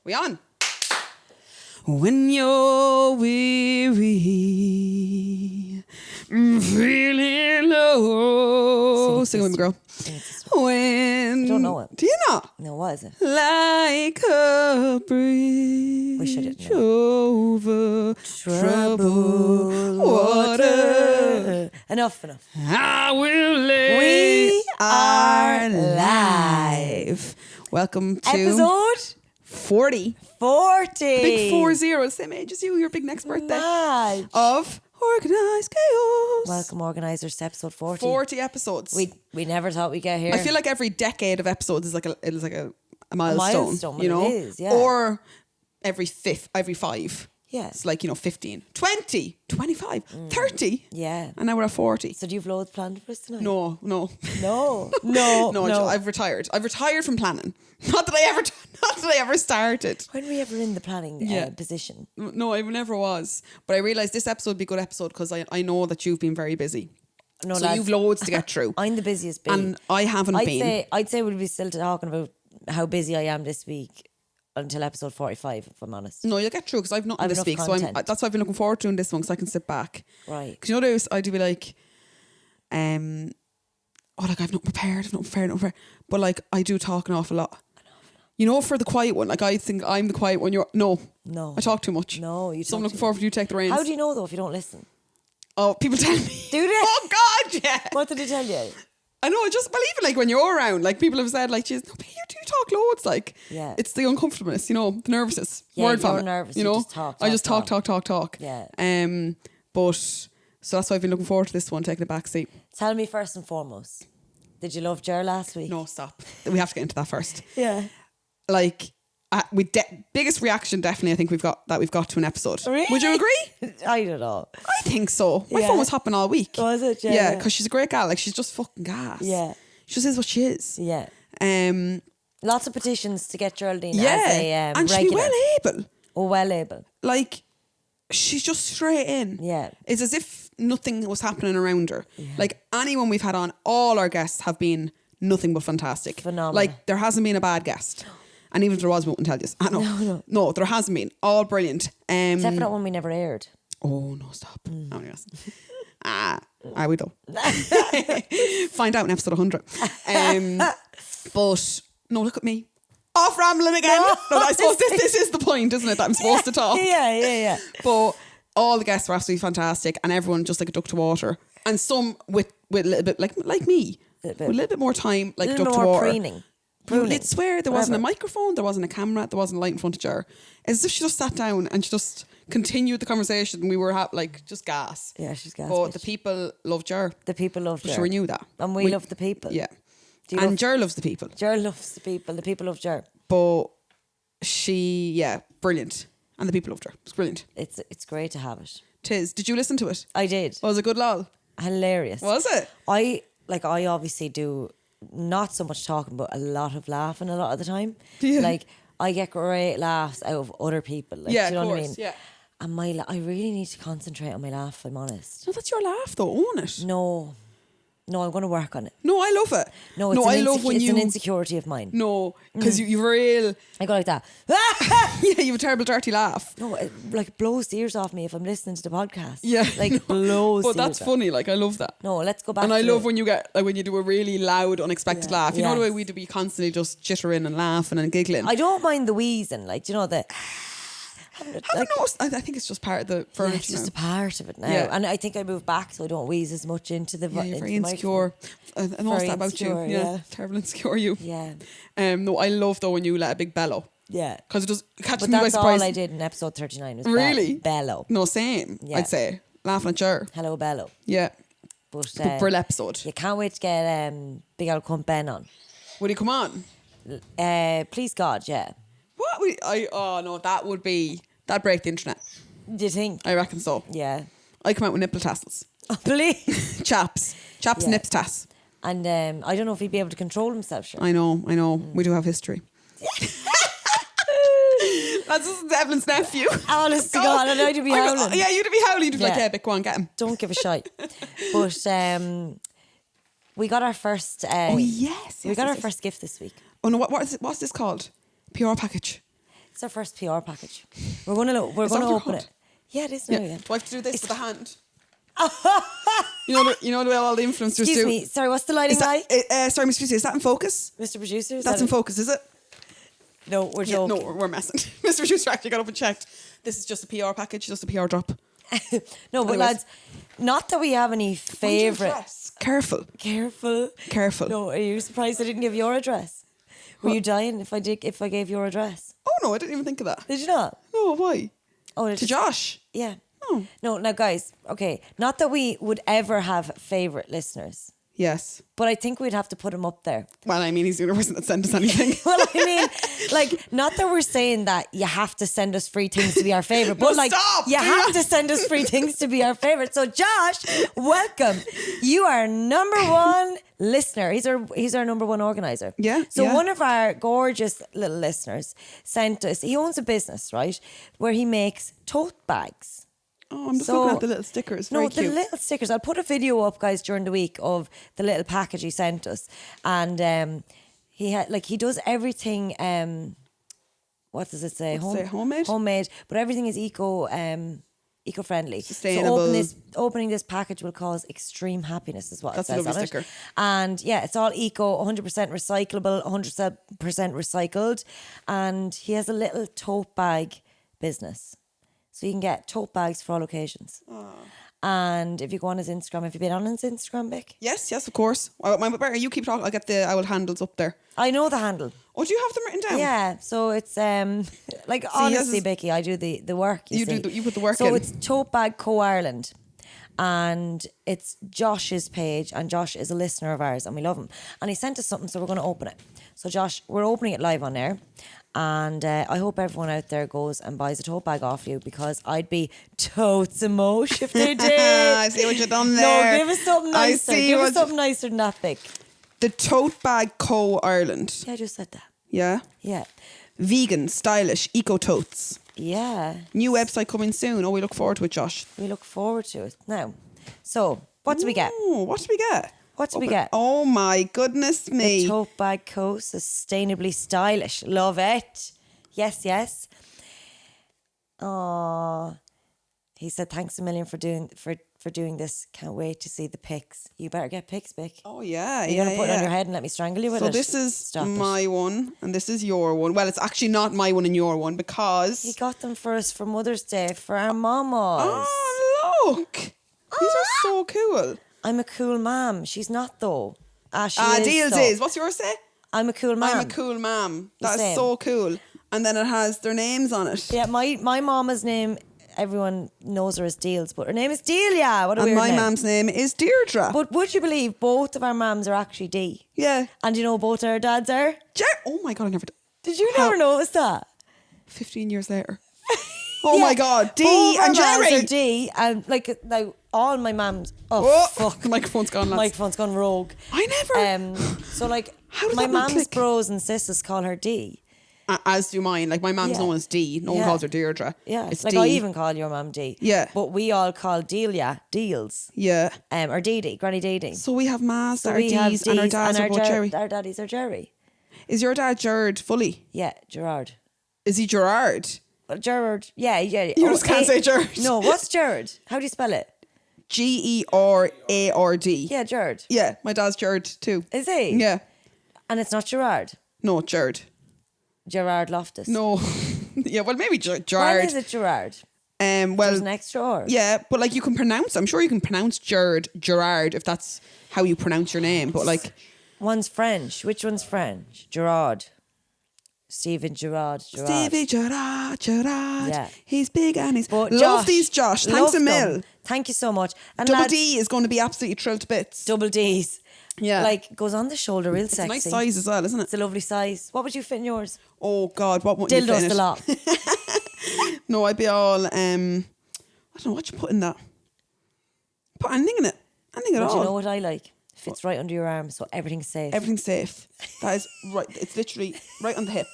We on? When you're weary, feeling low. Sing with me, girl. When I don't know it. Do you not? No, what is it? Like a bridge Wish I didn't over troubled water. Enough. I will lay We our are life. Welcome to Episode 40. 40. Big 40, same age as you, your big next birthday. Mad. Of Organised Chaos. Welcome, organisers, to episode 40. 40 episodes. We never thought we'd get here. I feel like every decade of episodes is like a milestone. milestone, you know? it is, yeah. Or every 5. Yeah. It's like, 15, 20, 25, 30. Yeah. And now we're at 40. So do you have loads planned for us tonight? No. No. I've retired. I've retired from planning. Not that I ever started. When were you ever in the planning position? No, I never was. But I realised this episode would be a good episode because I know that you've been very busy. No, So lads, you've loads to get through. I'm the busiest bee. And I haven't been. I'd say we'll be still talking about how busy I am this week until episode 45, if I'm honest. No, you'll get through because I've nothing I've this enough week. content. So that's why I've been looking forward to doing this one because I can sit back. Right. Because I do be like, I've not prepared. But like, I do talk an awful lot. For the quiet one, like I think I'm the quiet one. No. I talk too much. No, you So I'm talk looking too forward for you to take the reins. How do you know, though, if you don't listen? Oh, people tell me. Do they? Oh God, yeah. What did they tell you? I know. Just believe it. Like when you're around, like people have said, like, "Geez, no, but you do talk loads." Like, Yeah. it's the uncomfortableness, the nervousness. Yeah, Word you're vomit, nervous, you just talk, I just talk. talk. Yeah. But so that's why I've been looking forward to this one, taking a back seat. Tell me first and foremost, did you love Ger last week? No, stop. We have to get into that first. Yeah. Like, biggest reaction definitely. I think we've got to an episode. Really? Would you agree? I don't know. I think so. My Yeah. phone was hopping all week. Was it? Yeah. Yeah, because she's a great gal. Like, she's just fucking gas. Yeah. She just is what she is. Yeah. Lots of petitions to get Geraldine Yeah, as a and she'd be regular. well able. Oh, well able. Like, she's just straight in. Yeah. It's as if nothing was happening around her. Like, anyone we've had on, all our guests have been nothing but fantastic. Phenomenal. Like, there hasn't been a bad guest. And even if there was, we wouldn't tell you. I know. No, there hasn't been. All brilliant. Except for that one we never aired. Oh, no, stop. How many guests? We don't. Find out in episode 100. But, no, look at me. Off rambling again. No, I suppose this is the point, isn't it? That I'm supposed to talk. Yeah. But all the guests were absolutely fantastic and everyone just like a duck to water. And some with a little bit, like me, with a little bit more time, like A duck little to more water. pruning. You'd swear there wasn't a Whatever. microphone, there wasn't a camera, there wasn't a light in front of her. As if she just sat down and she just continued the conversation and we were just gas. Yeah, she's gas. But bitch. the people loved her. The people love For Ger. sure we knew that. And we love the people. Yeah. Do you And love- Ger loves the people. Ger loves the people love Ger. But brilliant. And the people loved her. It was brilliant. It's great to have it. Tis. Did you listen to it? I did. Was it good lol? Hilarious. Was it? I obviously do not so much talking, but a lot of laughing a lot of the time. Yeah. Like, I get great laughs out of other people. Like, Yeah, do you know of what I course, mean? yeah. And I really need to concentrate on my laugh, if I'm honest. No, that's your laugh though, own it. No, I'm going to work on it. No, I love it. No, it's, it's an insecurity of mine. No, because you've a real... I go like that. Yeah, you have a terrible dirty laugh. No, it like blows the ears off me if I'm listening to the podcast. Yeah. Like, blows But the that's ears off. funny, like I love that. No, let's go back And to I love the- when you get, like when you do a really loud, unexpected laugh. You know the way Yes. we'd be constantly just jittering and laughing and giggling. I don't mind the wheezing, like, do you know, the... haven't noticed. I think it's just part of the Yeah, furniture it's just now. a part of it now. Yeah. And I think I moved back so I don't wheeze as much into the Yeah, you're into very the insecure. I noticed Very that about insecure, you. yeah. Terrible insecure you. microphone. Yeah. No, I love though when you let a big bellow. Yeah. Because it catches But me by that's surprise. all I did in episode 39 was Really? bellow. No, same. Yeah. I'd say. Laughing at Ger. Hello, bellow. Yeah. But, But brill episode. you can't wait to get Big Old Cunt Ben on. Would he come on? Please God, yeah. What? Oh no, that'd break the internet. Do you think? I reckon so. Yeah. I come out with nipple tassels. Oh, please. Chaps, Yeah. nips tass. And I don't know if he'd be able to control himself, sure. I know. We do have history. That's Evelyn's nephew. Honest to God, and I'd be howling. Yeah, you'd be howling. You'd be like, Yeah. yeah, Bick, go on, get him. Don't give a shite. But we got our first... Oh, yes. we got our first gift this week. Oh, no, what's this called? PR package. It's our first PR package. We're gonna Is that what open they're it. Yeah, it is now. Yeah. Yeah. Do I have to do this with the hand? you know the way all the influencers Excuse do. me. Sorry, what's the lighting Is that, like? sorry, Mr. Producer, is that in focus? Mr. Producer? Is That's that in focus, is it? No, we're Yeah, joking. no, we're messing. Mr. Producer actually got up and checked. This is just a PR package, just a PR drop. No, but Anyways. lads, not that we have any Mind your favourite. address. Careful. Careful. No, are you surprised I didn't give your address? Were you dying if I gave your address? Oh no, I didn't even think of that. Did you not? No, why? Oh, To Josh. Yeah. Oh. No, now guys, okay, not that we would ever have favourite listeners, Yes. but I think we'd have to put him up there. Well, I mean, he's the only person that sent us anything. Well, I mean, like, not that we're saying that you have to send us free things to be our favourite, but No, like, stop! you have to send us free things to be our favourite. So, Josh, welcome. You are number one listener. He's our number one organizer. Yeah, So yeah. one of our gorgeous little listeners sent us. He owns a business, right, where he makes tote bags. Oh, I'm just looking at the little stickers. Very No, cute. the little stickers. I'll put a video up, guys, during the week of the little package he sent us, and he does everything. What does it say? What's it say, homemade? Homemade, but everything is eco-friendly. Sustainable. So opening this package will cause extreme happiness, is what That's it a says lovely on sticker. it. And yeah, it's all eco, 100% recyclable, 100% recycled, and he has a little tote bag business. So you can get tote bags for all occasions. And if you go on his Instagram, have you been on his Instagram, Vic? Yes, of course. Better you keep talking. I'll get the owl handles up there. I know the handle. Oh, do you have them written down? Yeah, so it's like he has honestly, his- Vicky, I do the work. You see. You put the work So in. it's Tote Bag Co Ireland, and it's Josh's page, and Josh is a listener of ours, and we love him. And he sent us something, so we're going to open it. So Josh, we're opening it live on air. And I hope everyone out there goes and buys a tote bag off you, because I'd be totes emotion if they did. I see what you've done there. No, give us something I nicer. see Give what us something nicer than that, Vic. The Tote Bag Co. Ireland. Yeah, I just said that. Yeah. Yeah. Vegan, stylish, eco totes. Yeah. New website coming soon. Oh, we look forward to it, Josh. We look forward to it. Now, so what do we get? Oh, what do we get? What do we get? Oh my goodness me. The Tote Bag Co. Sustainably stylish. Love it. Yes, yes. Oh, he said thanks a million for doing this. Can't wait to see the pics. You better get pics, Vic. Oh yeah, You're gonna put it on your head and let me strangle you with So it. this is Stop it. my one, and this is your one. Well, it's actually not my one and your one He because. got them for us for Mother's Day for our mamas. Oh look, these are so cool. I'm a cool mom. She's not though. She Deals though. is. What's yours say? I'm a cool mom. I'm a cool mom. That is same. so cool. And then it has their names on it. Yeah, my mama's name, everyone knows her as Deals, but her name is Delia. What a And weird my name. mum's name is Deirdre. But would you believe both of our mums are actually D? Yeah. And you know both our dads are? Oh my God, I never. Did you How- never notice that? 15 years later. Oh Yeah, my God, D both our and mums Jerry. are D, and like all my mums. Oh, Oh, fuck! the microphone's gone, lads. Microphone's gone rogue. I never. So like How did my that not mum's click? bros and sisters call her D. As do mine. Like my mum's Yeah. known as D. No one Yeah. calls her Deirdre. Yeah, It's like D. I even call your mum D. Yeah. but we all call Delia Deals. Yeah. Or Dee Dee, Granny Dee Dee. So we have Ma's, So our we have D's, and our D's dads are both Jerry. Our daddies are Jerry. Is your dad Gerard fully? Yeah, Gerard. Is he Gerard? Well, Gerard. Yeah. You just can't say Gerard. No, what's Gerard? How do you spell it? Gerard. Yeah, Gerard. Yeah, my dad's Gerard too. Is he? Yeah. And it's not Gerard. No, Gerard. Gerard Loftus. No. Yeah, well, maybe Gerard. When is it Gerard? Well, There's an extra R. yeah, but like you can pronounce. I'm sure you can pronounce Gerard if that's how you pronounce your name. But like, One's French. Which one's French? Gerard. Stephen Gerard. Stevie Gerard. Yeah. He's big and he's But love Josh, these Josh. Thanks love a mil. them. Thank you so much. And Double lads, D is going to be absolutely thrilled to bits. double D's. Yeah. Like goes on the shoulder real It's a sexy. nice size as well, isn't it? It's a lovely size. What would you fit in yours? Oh God, what wouldn't you fit Dildos in it? the lot. No, I'd be all I don't know what you put in that. Put anything in it. Anything at But all. you know what I like? Fits right under your arm, so everything's safe. Everything's safe. That is right. It's literally right on the hip.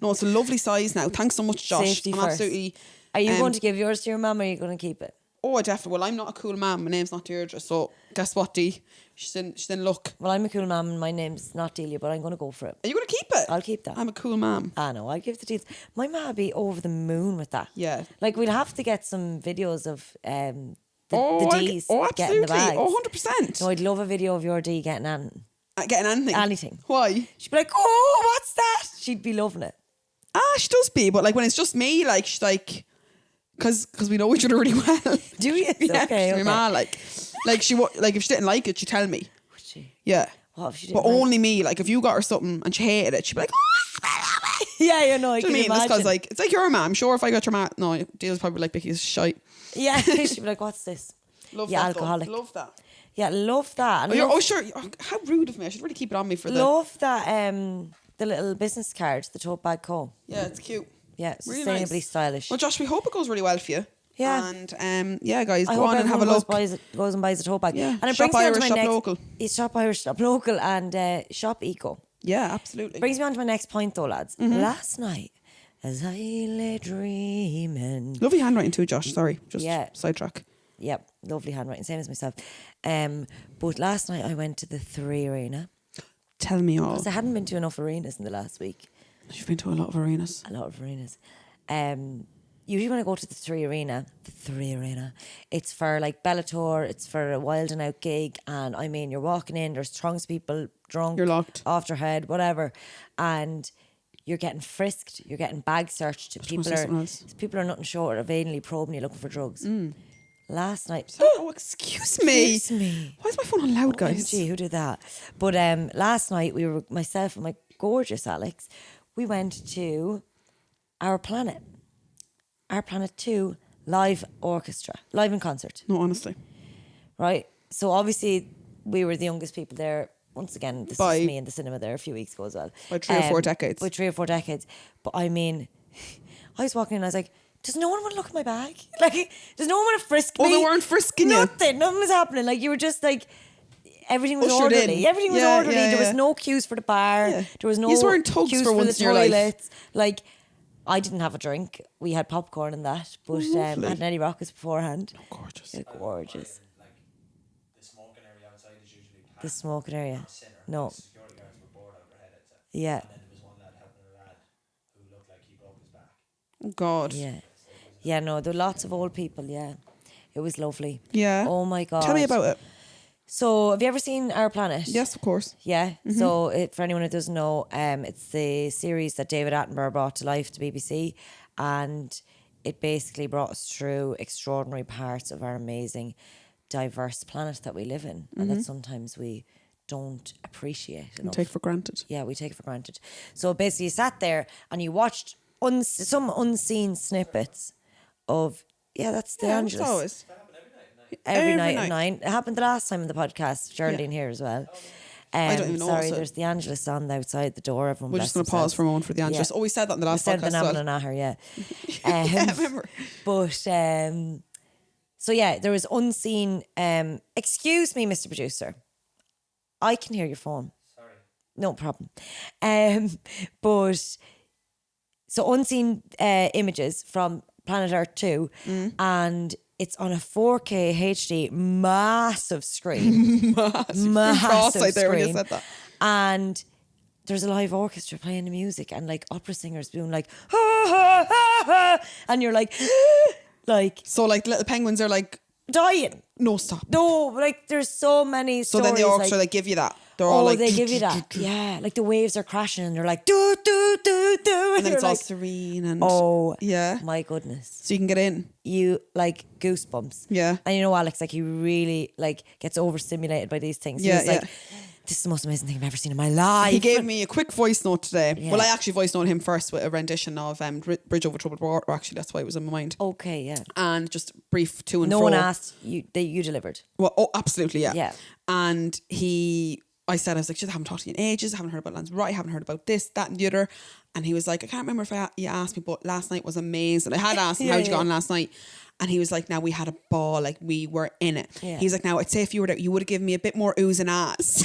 No, it's a lovely size now. Thanks so much, Josh. Safety I'm first. absolutely. Are you going to give yours to your mum, or are you going to keep it? Oh, I definitely. Well, I'm not a cool man. My name's not Deirdre. So guess what, D? She's in luck. Well, I'm a cool mum and my name's not Delia, but I'm going to go for it. Are you going to keep it? I'll keep that. I'm a cool mom. I know, I'll give the deeds. My ma be over the moon with that. Yeah. Like, we'll have to get some videos of the D's absolutely. getting the bags. 100%. No, I'd love a video of your D getting Getting anything. anything. Why? She'd be like, oh, what's that? She'd be loving it. She does be, but like when it's just me, like she's like, because we know each other really well. Do you? Yeah, Okay, my okay. ma, like if she didn't like it, she'd tell me. Would she? Yeah. What if she But didn't like only me, like if you got her something and she hated it, she'd be like, oh, Yeah, you know, I do you can know what I mean? imagine. Because like it's like your mom. I'm sure if I got your mom, no, Dale's probably like Becky's shite. Yeah, she'd be like, what's this? Love Yeah, that. though. alcoholic. Love that. Yeah, love that. And Oh, love, sure. Oh, how rude of me. I should really keep it on me for the. love that, the little business card, the tote bag co. Yeah, it's cute. Yeah, Really sustainably nice. stylish. Well, Josh, we hope it goes really well for you. Yeah. And yeah, guys, I go hope on and have a everyone look. goes and buys a tote bag. Yeah. And it Shop brings me on to Irish, my shop next. local. It's Shop Irish, Shop Local, and Shop Eco. Yeah, absolutely. Brings me on to my next point, though, lads. Mm-hmm. Last night, as I lay dreaming. Lovely handwriting too, Josh. Sorry, just Yeah. sidetrack. Yep, lovely handwriting, same as myself. But last night I went to the 3 Arena. Tell me all. Because I hadn't been to enough arenas in the last week. You've been to a lot of arenas. A lot of arenas. Usually when I go to the 3 Arena, it's for like Bellator, it's for a Wild and Out gig, and I mean, you're walking in, there's throngs of people drunk, You're locked. off their head, whatever, and you're getting frisked, you're getting bag searched. gonna say something else. People are nothing short of anally probing you looking for drugs. Last night, Oh, excuse me. excuse me. Why is my phone on loud, guys? Gee, who did that? But last night we were, myself and my gorgeous Alex, we went to Our Planet 2 live orchestra, live in concert, No, honestly. right? So obviously we were the youngest people there. Once again, this By- was me in the cinema there a few weeks ago as well. By 3 or 4 decades. By 3 or 4 decades. But I mean, I was walking in and I was like, does no one want to look at my bag? Like, does no one want to frisk me? Oh, they weren't frisking you. Nothing was happening. Like, you were just like, everything was Ushered orderly. in. Everything was Yeah, orderly. yeah, There was yeah. no queues for the bar. Yeah. There was no Yous weren't tugs queues for for once the in your life. toilets. Like, I didn't have a drink. We had popcorn and that. But I Lovely. had Nelly Rockets beforehand. Gorgeous. They're gorgeous. Like the smoking area outside is usually packed. The smoking area. Center. No. The security guards were bored out of their head, I'd say. Yeah. And then there was one lad helping a lad who looked like he broke his back. Oh, God. Yeah. Yeah, no, there were lots of old people, yeah. It was lovely. Yeah. Oh my God. Tell me about it. So, have you ever seen Our Planet? Yes, of course. Yeah. So, for anyone who doesn't know, it's the series that David Attenborough brought to life to BBC, and it basically brought us through extraordinary parts of our amazing, diverse planet that we live in, and that sometimes we don't appreciate enough. Take for granted. Yeah, we take it for granted. So basically, you sat there and you watched some unseen snippets of that's the Yeah, Angelus. it's always. Every Every night night. at 9. It happened the last time in the podcast. Geraldine here as well. I don't even know Sorry, what's it. there's the Angelus on the outside the door. Everyone We're bless just going to themselves. pause for a moment for the Angelus. Yeah. Oh, we said that in the We last said podcast the as well. Naman her, yeah. Yeah, I remember. But so yeah, there was unseen. Excuse me, Mr. Producer. I can hear your phone. Sorry. No problem. But so unseen images from Planet Earth 2, and it's on a 4K HD massive screen. Massive Cross-eyed there when you screen. said that. And there's a live orchestra playing the music and like opera singers doing like ha, ha, ha, ha, and you're like like So, like, little penguins are like, dying. no, stop. No, like there's so many So stories. then the orchestra, like, they give you that. They're all like, they give you that. Yeah, like the waves are crashing and they're like do do do do, and then it's you're all like, serene and yeah. my goodness. So you can get in. You like goosebumps. Yeah. And you know, Alex, like he really like gets overstimulated by these things. He Yeah, was like, yeah. this is the most amazing thing I've ever seen in my life. He gave me a quick voice note today. Yeah. Well, I actually voice noted him first with a rendition of Bridge Over Troubled Water. Actually, that's why it was in my mind. Okay, yeah. And just brief to and No fro. one asked you. You delivered. Well, oh, absolutely, yeah. Yeah. And I said, I was like, shit, I haven't talked to you in ages. I haven't heard about Lanzarote. I haven't heard about this, that, and the other. And he was like, I can't remember if you asked me, but last night was amazing. I had asked him, how'd you get on last night? And he was like, now we had a ball, like we were in it. Yeah. He's like, now I'd say if you were there, you would have given me a bit more oohs and ahs.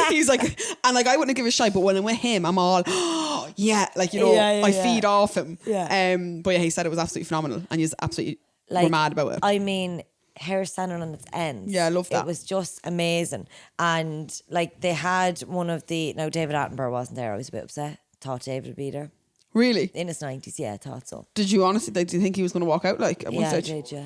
He's like, and like I wouldn't give a shit, but when I'm with him, I'm all, oh, yeah, like, you know, Yeah, I yeah. feed off him. Yeah. But yeah, he said it was absolutely phenomenal, and he's absolutely Like, were mad about it. I mean, hair standing on its ends. Yeah, I love that. It was just amazing. And like they had one of the, now David Attenborough wasn't there. I was a bit upset. Thought David would be there. Really? In his 90s, yeah, I thought so. Did you honestly, do you think he was going to walk out like at one Yeah, I stage? did, yeah.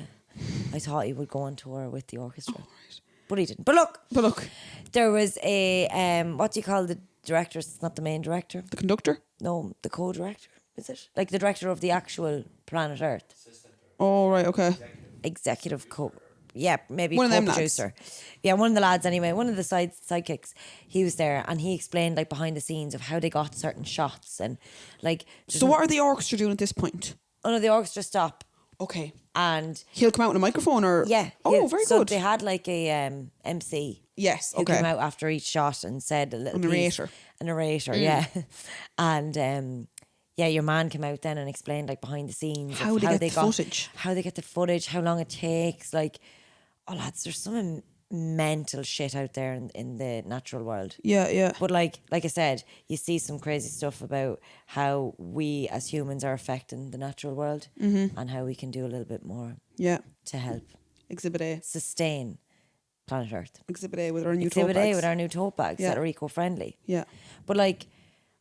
I thought he would go on tour with the orchestra. Oh, right. But he didn't. But look, there was a, what do you call the director? It's not the main director. The conductor? No, the co-director, is it? Like the director of the actual Planet Earth. Oh, right, okay. Executive co... Yeah, maybe One of them co-producer. Yeah, one of the lads anyway. One of the sidekicks. He was there and he explained like behind the scenes of how they got certain shots and like... So what are the orchestra doing at this point? Oh no, the orchestra stopped Okay. and... He'll come out on a microphone or... Yeah. Oh, very so good. they had like a MC... Yes, who okay. came out after each shot and said a little A narrator. piece. A narrator, yeah. And yeah, your man came out then and explained like behind the scenes How of they how get they the got footage. how they get the footage, how long it takes. Like, oh lads, there's some mental shit out there in the natural world. Yeah, yeah. But like I said, you see some crazy stuff about how we as humans are affecting the natural world and how we can do a little bit more Yeah. to help Exhibit A. sustain planet Earth. Exhibit A with our new Exhibit tote A bags. with our new tote bags Yeah. that are eco-friendly. Yeah. But like,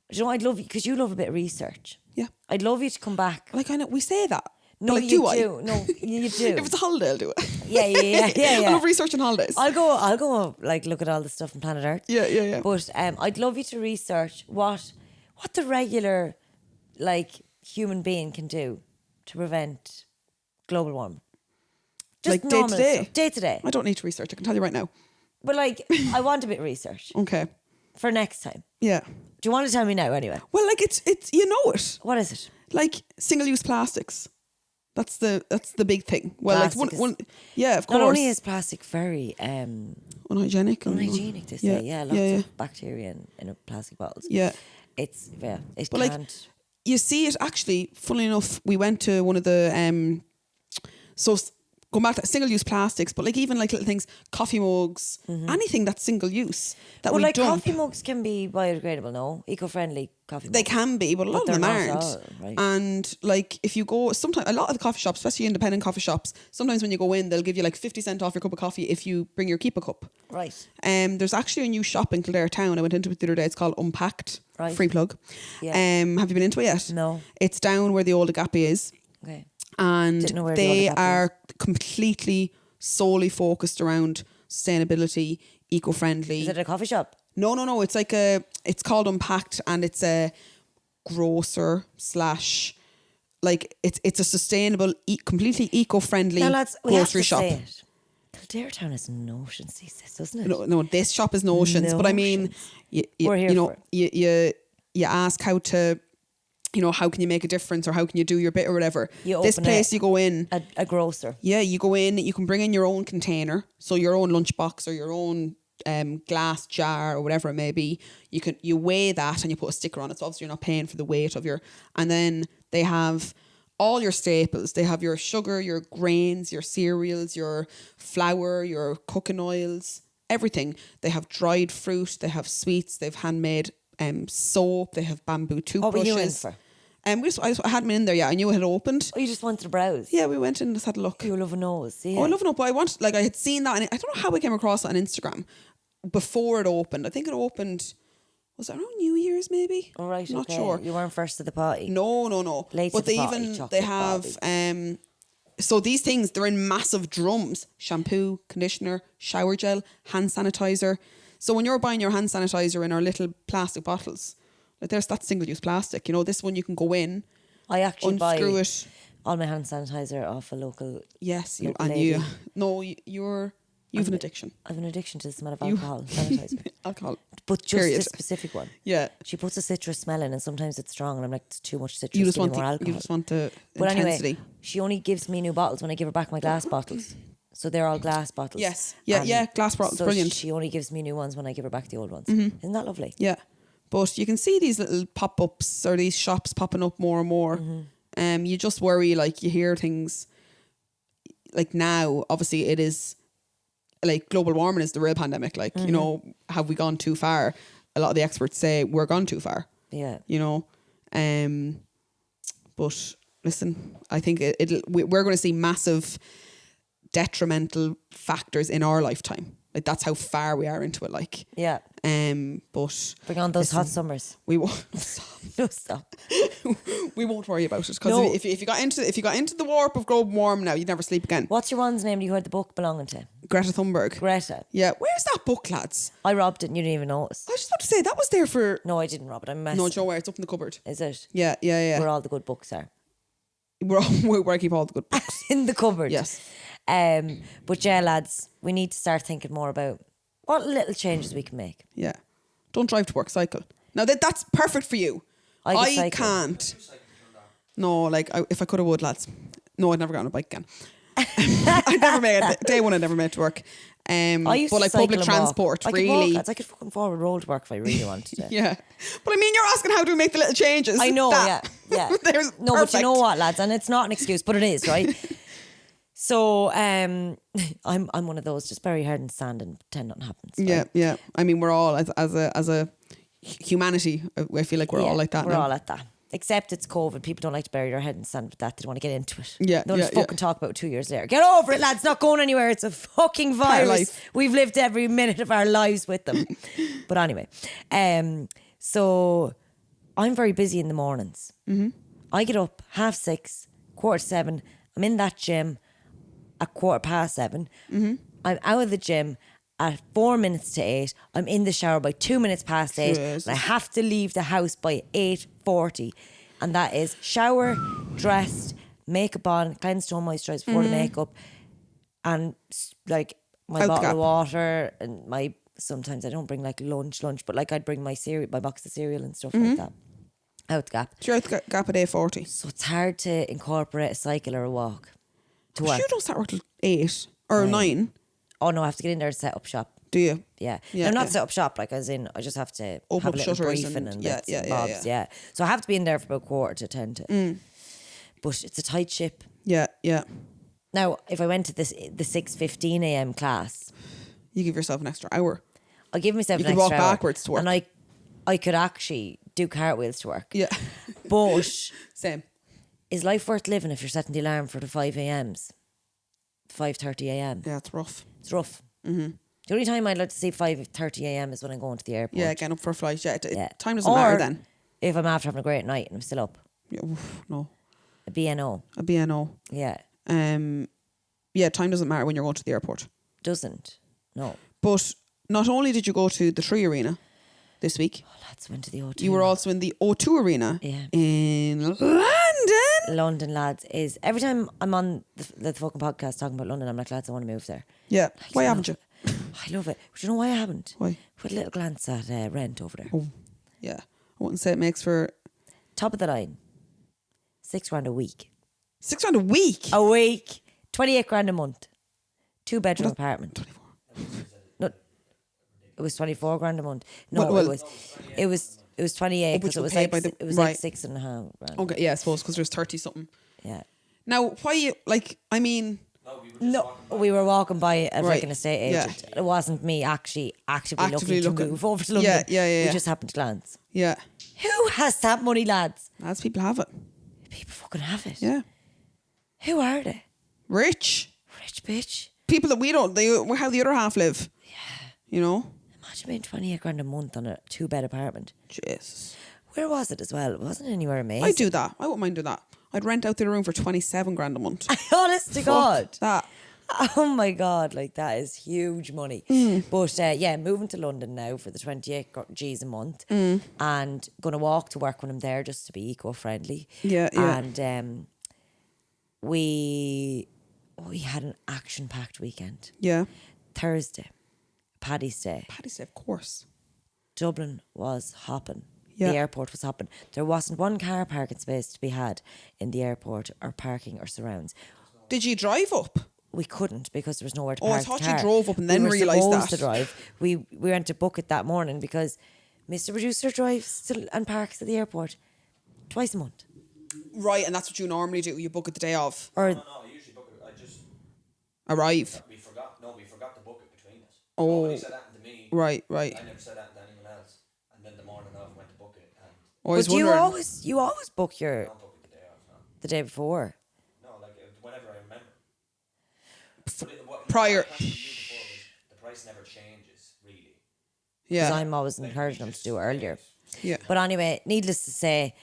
you know, I'd love you because you love a bit of research. Yeah. I'd love you to come back. Like, I know, we say that. No, but like, you do I? do. No, you do. If it's a holiday, I'll do it. Yeah. I love research on holidays. I'll go like look at all the stuff on planet Earth. Yeah. But I'd love you to research what the regular like human being can do to prevent global warming. Just Like day to normal day? stuff. Day to day. I don't need to research. I can tell you right now. But like, I want a bit of research Okay. for next time. Yeah. Do you want to tell me now anyway? Well, like it's you know it. What is it? Like single-use plastics. That's the big thing. Well, Plastic like is- one yeah, of Not course. only is plastic very unhygienic. and- unhygienic, they say. Yeah, lots yeah. of bacteria in a plastic bottles. Yeah. It But like, can't. you see it actually, funnily enough, we went to one of the going back to single-use plastics, but like even like little things, coffee mugs, anything that's single-use that Well, we like dump. coffee mugs can be biodegradable, no? Eco-friendly coffee mugs. They can be, but a lot of they're them not aren't. all, right. And like if you go, sometimes a lot of the coffee shops, especially independent coffee shops, sometimes when you go in, they'll give you like 50 cents off your cup of coffee if you bring your Keep a cup. Right. There's actually a new shop in Kildare town. I went into it the other day. It's called Unpacked. Right. Free plug. Yeah. Have you been into it yet? No. It's down where the old Agape is. Okay. And Didn't know where the they Old Agape are completely solely focused around sustainability, eco-friendly. Is it a coffee shop? No. It's like it's called Unpacked, and it's a grocer slash, like it's a sustainable, completely eco-friendly Now, lads, we have grocery to shop. say it. Kildare Town is Notions these days, doesn't it? No, this shop is Notions, but I mean, We're here for it. you ask how to, how can you make a difference, or how can you do your bit or whatever. You This open place, you go in. A grocer. Yeah, you go in, you can bring in your own container, so your own lunchbox or your own glass jar or whatever it may be. You weigh that and you put a sticker on it, so obviously you're not paying for the weight of and then they have all your staples. They have your sugar, your grains, your cereals, your flour, your cooking oils, everything. They have dried fruit, they have sweets, they've handmade soap, they have bamboo What toothbrushes. were you in for? I hadn't been in there yet. I knew it had opened. Oh, you just wanted to browse? Yeah, we went in and just had a look. You love a nose, yeah. Oh, I love it up. But I had seen that, and I don't know how I came across it on Instagram before it opened. I think it opened, was it around New Year's maybe? All right, Not okay. sure. You weren't first to the party. No. Late But to the they party, they chocolate have so these things, they're in massive drums: shampoo, conditioner, shower gel, hand sanitizer. So when you're buying your hand sanitizer in our little plastic bottles, like that's single-use plastic. This one you can go in, I actually buy unscrew it. all my hand sanitizer off a local. Yes, you Local and lady. you. No, you have an addiction. I have an addiction to the smell of alcohol sanitizer, Alcohol. but just Period. a specific one. Yeah. She puts a citrus smell in, and sometimes it's strong, and I'm like, it's too much citrus. You just give me want more the alcohol. you just want the But intensity. anyway, she only gives me new bottles when I give her back my glass bottles. So they're all glass bottles. Yes. Yeah, glass bottles, So brilliant. she only gives me new ones when I give her back the old ones. Isn't that lovely? Yeah. But you can see these little pop-ups or these shops popping up more and more. You just worry, like you hear things like now, obviously it is like global warming is the real pandemic. Like, have we gone too far? A lot of the experts say we're gone too far. Yeah. But listen, I think we're going to see massive detrimental factors in our lifetime. Like that's how far we are into it. Like, Yeah. but Bring on those hot summers. we won't. No, stop. We won't worry about it because No. if you got into the warp of global warm now, you'd never sleep again. What's your one's name you heard the book belonging to? Greta Thunberg. Greta. Yeah, where's that book, lads? I robbed it and you didn't even notice. I was just about to say that was there for. No, I didn't rob it. I'm messing. No, Joe, where it's up in the cupboard. Is it? Yeah. Where all the good books are. Where I keep all the good books. In the cupboard. Yes. But yeah, lads, we need to start thinking more about what little changes we can make. Yeah. Don't drive to work, cycle. Now that's perfect for you. I could cycle. Can't. No, like if I could have would, lads. No, I'd never got on a bike again. I'd never made it. Day one, I never made it to work. I used but to like cycle public and walk. transport, I could really. walk, I could fucking forward roll to work if I really wanted to. Yeah. But I mean, you're asking how do we make the little changes? I know, yeah. There's No, perfect. but you know what, lads, and it's not an excuse, but it is, right? So I'm one of those, just bury your head in sand and pretend nothing happens. Right? Yeah, yeah. I mean, we're all as a humanity. I feel like we're all like that. We're now. all like that. Except it's COVID. People don't like to bury their head in sand with that. They don't want to get into it. Yeah, They don't yeah, just fucking talk about it 2 years later. Get over it, lads. It's not going anywhere. It's a fucking virus. life. We've lived every minute of our lives with them. But anyway, so I'm very busy in the mornings. Mm-hmm. I get up 6:30, 7:15. I'm in that gym at 7:15. Mm-hmm. I'm out of the gym at 8:04. I'm in the shower by 2 minutes past 8. Jesus. And I have to leave the house by 8:40. And that is shower, dressed, makeup on, cleanse, tone, moisturise before the makeup, and like my Out the bottle gap. of water and my. Sometimes I don't bring like lunch, but like I'd bring my cereal, my box of cereal and stuff like that. Out the gap. So you're out the gap at 8:40. So it's hard to incorporate a cycle or a walk to But work. you don't start work till 8 or 9, Oh no, I have to get in there to set up shop. do you? Yeah. Yeah, No, not yeah. set up shop, like as in I just have to Open have up a little shutters briefing and- and yeah, bits yeah, and yeah, bobs, yeah. So I have to be in there for about 9:45 to. But it's a tight ship. Yeah, yeah. Now, if I went to the 6:15 a.m. class, You give yourself an extra hour. I'll give myself You an could walk extra hour, backwards to work. and I could actually do cartwheels to work. Yeah. But Same. is life worth living if you're setting the alarm for the 5 a.m.s? 5:30 a.m. Yeah, it's rough. It's rough. Mm-hmm. The only time I'd like to see 5:30 a.m. is when I'm going to the airport. Yeah, getting up for a flight. Yeah, Yeah. time doesn't Or matter then. if I'm after having a great night and I'm still up. Yeah, oof, no, A BNO. a BNO. Yeah. Yeah, time doesn't matter when you're going to the airport. Doesn't. No. But not only did you go to the Tree Arena this week, Lads went to the hotel. you were also in the O2 Arena Yeah. in London. London, lads, is every time I'm on the fucking podcast talking about London, I'm like, lads, I want to move there. Yeah, why I haven't you? love I love it. But you know why I haven't? Why? Put a little glance at rent over there. Oh, yeah. I wouldn't say it makes for Top of the line. £6,000 a week. £6,000 a week. A week. 28 grand a month. 2-bedroom apartment. 24. No, it was 24 grand a month. No, Well, it was 28 Oh, because which it you was pay like by the- it was like right. 6.5 grand. Okay, yeah, I suppose because there's 30 something. Yeah. Now, why you like? I mean, No, we were walking by a Right. freaking estate Yeah. agent. It wasn't me actively Actively looking looking. to move over to London. Yeah. We just happened to glance. yeah, Who has that money, lads? as people have it. People fucking have it. Yeah, Who are they? rich Rich bitch. people that we don't. How the other half live. Yeah, you know. Imagine paying 28 grand a month on a 2-bed apartment. Jesus, Where was it as well? It wasn't anywhere amazing. I'd do that. I wouldn't mind doing that. I'd rent out the room for 27 grand a month. Honest to God. Fuck that. Oh my God, like that is huge money. Hmm. But yeah, moving to London now for the 28 G's a month Hmm. and going to walk to work when I'm there just to be eco-friendly. Yeah. And we had an action-packed weekend. Yeah. Thursday, Paddy's Day. Paddy's Day, of course. Dublin was hopping. Yeah. The airport was hopping. There wasn't one car parking space to be had in the airport or parking or surrounds. Did you drive up? We couldn't because there was nowhere to Oh, I park thought the you car. drove up and then we were realised supposed that. to drive. We went to book it that morning because Mr. Producer drives and parks at the airport twice a month. Right, and that's what you normally do. You book it the day of. Or No, I usually book it. I just Arrive. we forgot. No, we forgot to book it between us. Oh. Nobody said that to me. Right. I never said that to anyone else. And then the morning of, went to book it, and Always but you wondering. always book I don't book it the day of. No, the day before. no, like whenever I remember. But prior. The price never changes, really. Because Yeah. I'm always encouraging them to do it earlier. Yeah. But anyway, needless to say,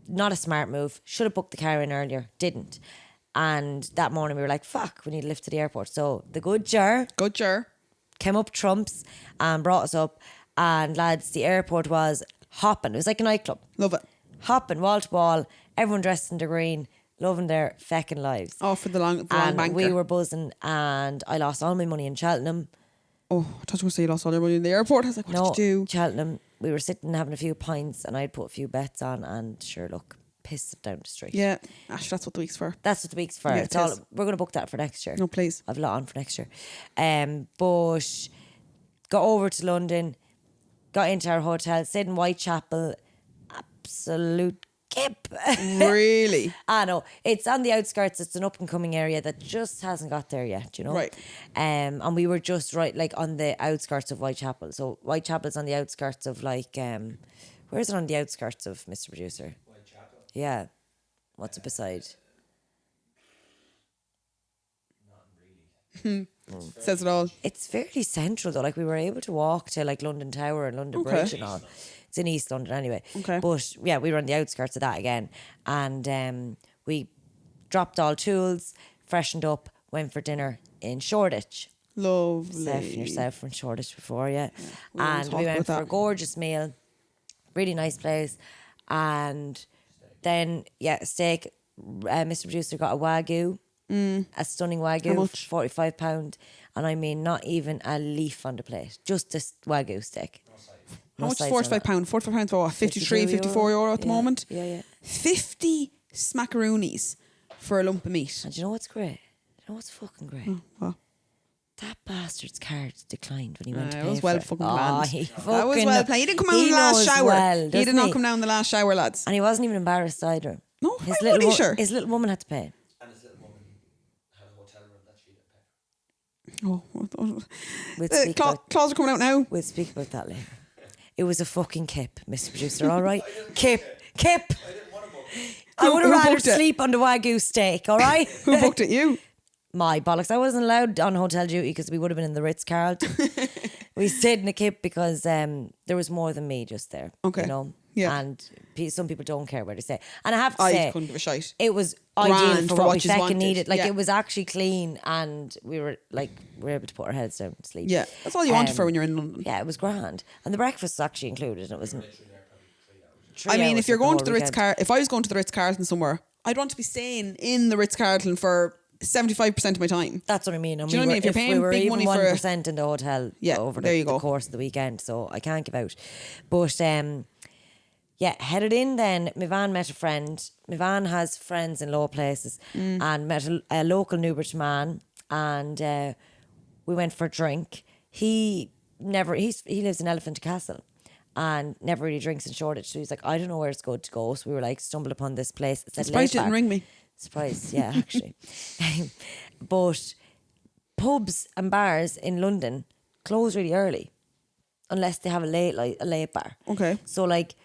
not a smart move. Should have booked the car in earlier. Didn't. And that morning we were like, fuck, we need a lift to the airport. So the good jar Good jar. came up trumps and brought us up. And lads, the airport was hopping. It was like a nightclub. Love it. Hopping wall to wall. Everyone dressed in the green. Loving their feckin' lives. Oh, for the long and banker. we were buzzing. And I lost all my money in Cheltenham. Oh, I thought you were going to say you lost all your money in the airport. I was like, what No, did you do? Cheltenham. We were sitting having a few pints and I'd put a few bets on and sure, look, pissed it down the street. Yeah. Ash, that's what the week's for. That's what the week's for. Yeah, it's it all, is. we're going to book that for next year. No, please. I've a lot on for next year. But got over to London, got into our hotel, stayed in Whitechapel. Absolute kip. Really? I know. It's on the outskirts. It's an up and coming area that just hasn't got there yet, you know? Right. And we were just right like on the outskirts of Whitechapel. So Whitechapel's on the outskirts of like where is it on the outskirts of, Mr. Producer? Whitechapel. Yeah. What's it beside? Says it all. It's fairly central though. Like we were able to walk to like London Tower and London Okay. Bridge and all. It's in East London anyway. Okay. But yeah, we were on the outskirts of that again. And we dropped all tools, freshened up, went for dinner in Shoreditch. Lovely. Seth, yourself from Shoreditch before, yeah. we won't And talk we went about for a that. gorgeous meal, really nice place. And then, yeah, steak. Mr. Producer got a Wagyu, a stunning Wagyu, How much? £45. And I mean, not even a leaf on the plate, just this Wagyu steak. How much is sides on it. £45? £45 for what? 53, 52 54 euro at the Yeah, moment? Yeah. 50 smackaroonies for a lump of meat. And do you know what's great? Do you know what's fucking great? What? That bastard's card declined when he went to It pay was for well it. fucking Oh, planned. he That was fucking well planned. He didn't come out in he the last knows shower. well, he did doesn't not come down in the last shower, lads. And he wasn't even embarrassed either. No, his why would he, wo- sure? his little woman had to pay. And his little woman had a hotel room that she didn't pay for. Oh, We'll the speak, about, claws are coming out now. we'll speak about that later. It was a fucking kip, Mr. Producer, all right? Kip. I didn't want to book. would have who rather booked it? sleep on the Wagyu steak, all right? Who booked it? You? My bollocks. I wasn't allowed on hotel duty because we would have been in the Ritz-Carlton. We stayed in a kip because there was more than me just there. Okay. You know? Yeah. And some people don't care where they stay. And I have to I say, couldn't give a shite. it was Grand ideal for for what what we you fucking wanted. needed. Like Yeah. it was actually clean and we were able to put our heads down and sleep. Yeah, that's all you wanted for when you're in London. Yeah, it was grand. And the breakfast was actually included and it wasn't. I mean, if you're going to the Ritz Ritz-Carlton, if I was going to the Ritz-Carlton somewhere, I'd want to be staying in the Ritz-Carlton for 75% of my time. That's what I mean. And Do you know what I mean? If you're we paying were big even money for a- 1% in the hotel Yeah, over there you the go. course of the weekend, so I can't give out. But yeah, headed in then. My van met a friend. My van has friends in low places, and met a local Newbridge man, and we went for a drink. He lives in Elephant Castle. And never really drinks in Shoreditch. So he's like, I don't know where it's good to go. So we were like, stumbled upon this place. It said Surprised you Lake didn't Bar. ring me. Surprised, yeah, actually. But pubs and bars in London close really early, unless they have a late bar. Okay. So like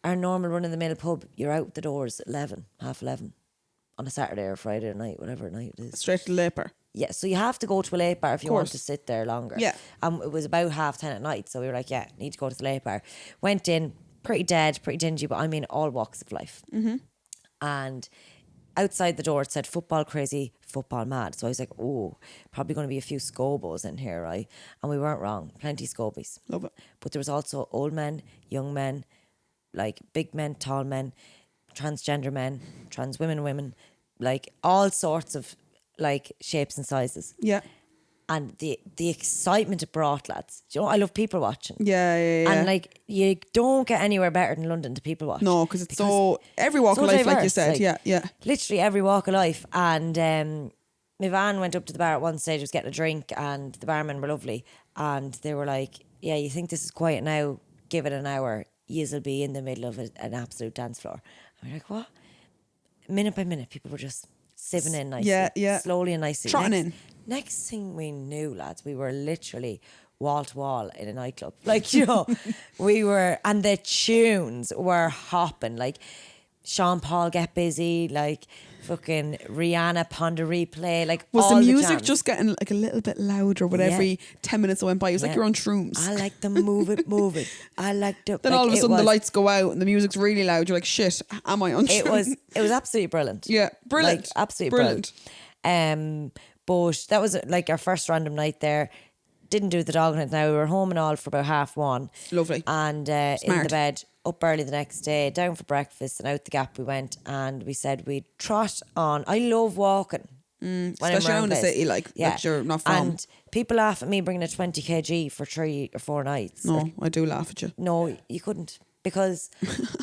our normal run of the mill pub, you're out the doors at 11, half 11, on a Saturday or Friday night, whatever night it is. Straight to the laper. Yeah, so you have to go to a late bar if you want course. to sit there longer. Yeah. It was about 10:30 at night, so we were like, yeah, need to go to the late bar. Went in, pretty dead, pretty dingy, but I mean all walks of life. Mm-hmm. And outside the door it said football crazy, football mad. So I was like, oh, probably going to be a few scobos in here, right? And we weren't wrong, plenty scobies. Love it. But there was also old men, young men, like big men, tall men, transgender men, trans women, like all sorts of like shapes and sizes. Yeah. And the excitement it brought, lads. Do you know, I love people watching. Yeah. And like you don't get anywhere better than London to people watch. No, because it's so every walk so of life, like you diverse, said. like, Yeah. Literally every walk of life. And my van went up to the bar at one stage, was getting a drink, and the barmen were lovely. And they were like, yeah, you think this is quiet now? Give it an hour. You'll be in the middle of an absolute dance floor. And we're like, what? Minute by minute, people were just sieving in nicely. Yeah. Slowly and nicely. Trotting in. Next thing we knew, lads, we were literally wall to wall in a nightclub. Like, you know, we were, and the tunes were hopping. Like, Sean Paul Get Busy, like fucking Rihanna Ponder Replay, like Was all the music jams. just getting like a little bit louder with Yeah. every 10 minutes that went by? It was like Yeah. you're on shrooms. I like to move it, move it. I like to. Then like, all of a it sudden the was- lights go out and the music's really loud. You're like, shit, am I on It shrooms? was absolutely brilliant. Yeah, brilliant. Like, absolutely Brilliant. brilliant. But that was like our first random night there. Didn't do the dog hunt now. We were home and all for about 1:30. Lovely. And in Smart. the bed, up early the next day, down for breakfast, and out the gap we went. And we said we'd trot on. I love walking. when I'm Especially around the place. city, like you're not from. And people laugh at me bringing a 20 kg for 3 or 4 nights. No, Like, I do laugh at you. no, you couldn't. Because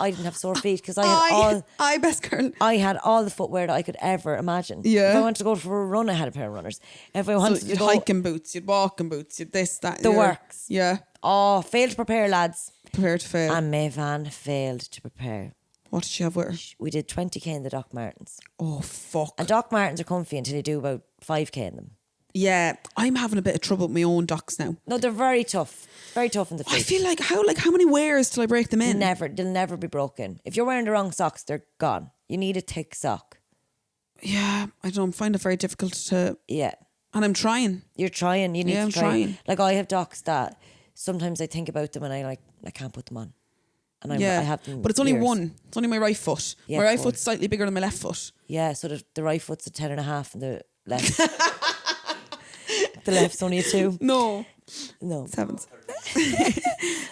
I didn't have sore feet. Because I best girl. I had all the footwear that I could ever imagine. Yeah. If I wanted to go for a run, I had a pair of runners. If I wanted So to you'd go, hiking boots, you'd walking boots, you'd this, that. The you're- works. Yeah, fail to prepare, lads. prepare to fail. And Mayvan failed to prepare. What did she have with her? We did 20k in the Doc Martens. Oh, fuck. And Doc Martens are comfy until you do about 5k in them. Yeah, I'm having a bit of trouble with my own docs now. No, they're very tough. Very tough in the feet. I feel like how many wears till I break them in? They'll never be broken. If you're wearing the wrong socks, they're gone. You need a thick sock. Yeah, I don't know. I'm finding it very difficult to, Yeah. and I'm trying. You're trying. You need Yeah, to I'm try. trying. Like I have docs that sometimes I think about them and I can't put them on. And I have them. but it's only years. one. It's only my right foot. Yeah, my right of course. foot's slightly bigger than my left foot. Yeah, so the right foot's a 10.5 and the left. The left's only a 2. No, No. 7s.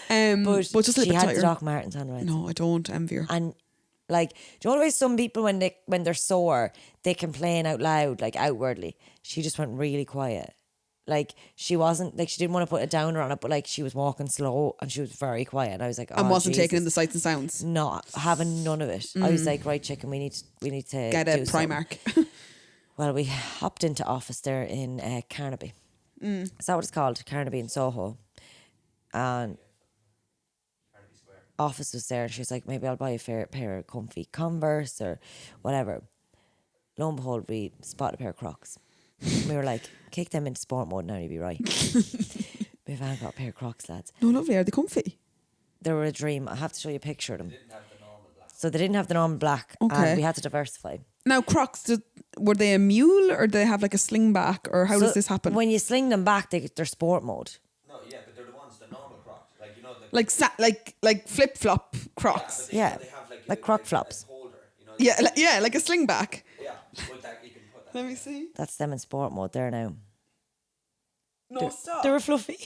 But, but just a she little bit had tighter. the Doc Martens on, right? No, I don't envy her. And like, do you know the way some people when they're sore, they complain out loud, like outwardly. She just went really quiet. Like she wasn't like she didn't want to put a downer on it, but like she was walking slow and she was very quiet. And I was like, And wasn't taking in Jesus. the sights and sounds. Not having none of it. I was like, right, chicken, we need to Get a do something. Primark. Well, we hopped into office there in Carnaby. Is that what it's called? Carnaby in Soho. And office was there and she was like, maybe I'll buy a pair of comfy Converse or whatever. Lo and behold, we spotted a pair of Crocs. We were like, kick them into sport mode now, you'll be right. My van got a pair of Crocs, lads. No, lovely. Are they comfy? They were a dream. I have to show you a picture of them. So they didn't have the normal black Okay. and we had to diversify. Now, Crocs, were they a mule or did they have like a sling back, or how So does this happen? When you sling them back, they're sport mode. No, yeah, but they're the ones, the normal Crocs. Like, you know, the, like flip flop Crocs. but they, Yeah, they have like Croc flops. a holder, you know. Yeah, like a sling back. Yeah, with that you can put that. Let me see. That's them in sport mode there now. No, stop. They were fluffy.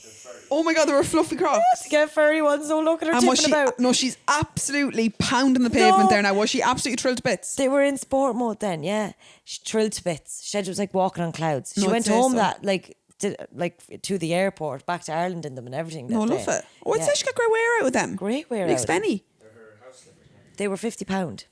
Oh my God, they were fluffy Crocs. Get furry ones, don't look at her And was tipping she? about. No, she's absolutely pounding the pavement No. there now. Was she absolutely thrilled to bits? They were in sport mode then, yeah. She thrilled to bits. She said it was like walking on clouds. She No, I'd went say home so. that to the airport, back to Ireland in them and everything. No, I that love day. it. Oh, I'd Yeah. say she got great wear out with them. Great wear Big out. spenny. They were £50.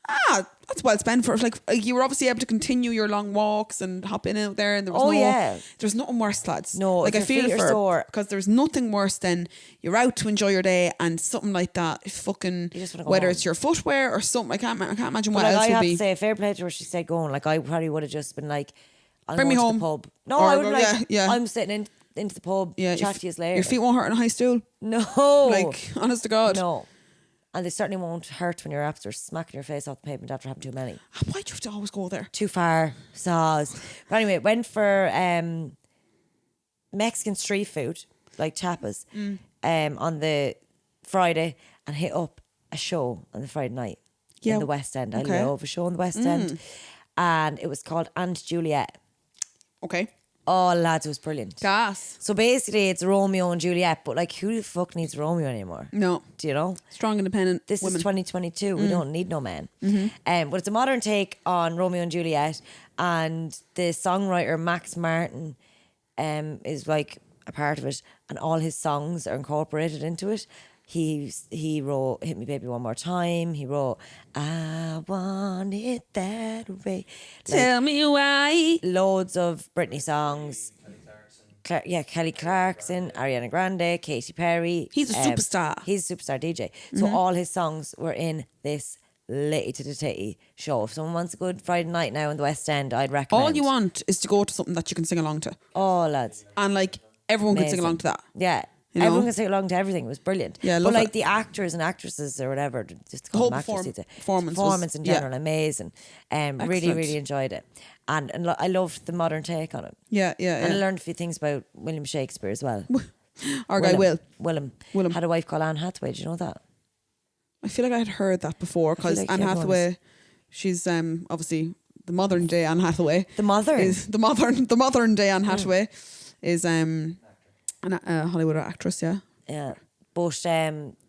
Ah, that's well spent for. Like you were obviously able to continue your long walks and hop in and out there, and there was Oh, no. yeah. There's nothing worse, lads. No, like if I your feel feet are for her, sore- because there's nothing worse than you're out to enjoy your day and something like that. Fucking You just wanna go whether home. it's your footwear or something. I can't imagine what But like, else I would have be. to say, fair play to her, she said going. Like, I probably would have just been like, I'll Bring go me to home. the pub. No, Or I would go- like, yeah. I'm sitting into the pub, Yeah, chat to you later. Your feet won't hurt on a high stool. No. Like, honest to God. No. And they certainly won't hurt when you're after smacking your face off the pavement after having too many. Why'd you have to always go there? Too far. Saws. But anyway, went for Mexican street food, like tapas, on the Friday and hit up a show on the Friday night Yeah. in the West End. Okay. I love a show in the West End. And it was called Aunt Juliet. Okay. Oh, lads, it was brilliant. Gas. So basically, it's Romeo and Juliet, but like, who the fuck needs Romeo anymore? No. Do you know? Strong, independent This women. is 2022. We don't need no men. But it's a modern take on Romeo and Juliet, and the songwriter Max Martin is like a part of it, and all his songs are incorporated into it. He wrote "Hit Me Baby One More Time." He wrote "I Want It That Way." Like, Tell me why. loads of Britney songs. Kelly Clarkson, Ariana Grande, Katy Perry. He's a superstar. He's a superstar DJ. So all his songs were in this litty to the titty show. If someone wants a good Friday night now in the West End, I'd recommend. All you want is to go to something that you can sing along to. Oh, lads. And like everyone can sing Amazing. along to that. Yeah. You know? Everyone can sing along to everything. It was brilliant. Yeah, I but love like it. the actors and actresses or whatever, just The whole call them actors, performance was- performance in yeah. general, amazing. Really, Excellent. really enjoyed it, and I loved the modern take on it. Yeah, yeah, And I yeah. learned a few things about William Shakespeare as well. Our guy Will. Willem had a wife called Anne Hathaway. Do you know that? I feel like I had heard that before because like Anne everyone's- Hathaway, she's obviously the modern day Anne Hathaway. The modern. Is the modern day Anne Hathaway is an Hollywood actress, yeah. Yeah. But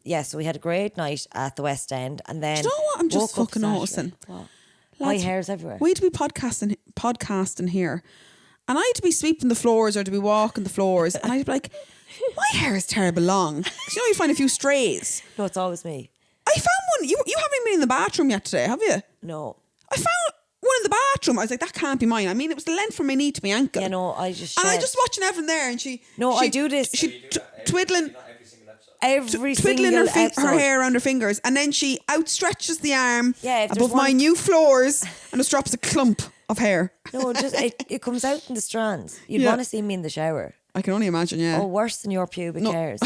yeah, so we had a great night at the West End, and then Do you know what I'm just woke up fucking Saturday. noticing? What? My Lads, hair's everywhere. We had to be podcasting here, and I had to be sweeping the floors or to be walking the floors, and I'd be like, my hair is terrible long. 'Cause you know you find a few strays. No, it's always me. I found one. You haven't been in the bathroom yet today, have you? No. I found one in the bathroom. I was like, that can't be mine. I mean, it was the length from my knee to my ankle. Yeah, no, I just And I shed. just watching Evan there, and she. No, she- I do this. She twiddling. Not every single episode. every Twiddling single her, episode. her hair around her fingers, and then she outstretches the arm Yeah, if there's above my one- new floors and just drops a clump of hair. No, just it comes out in the strands. You'd Yeah. want to see me in the shower. I can only imagine, yeah. Oh, worse than your pubic hairs.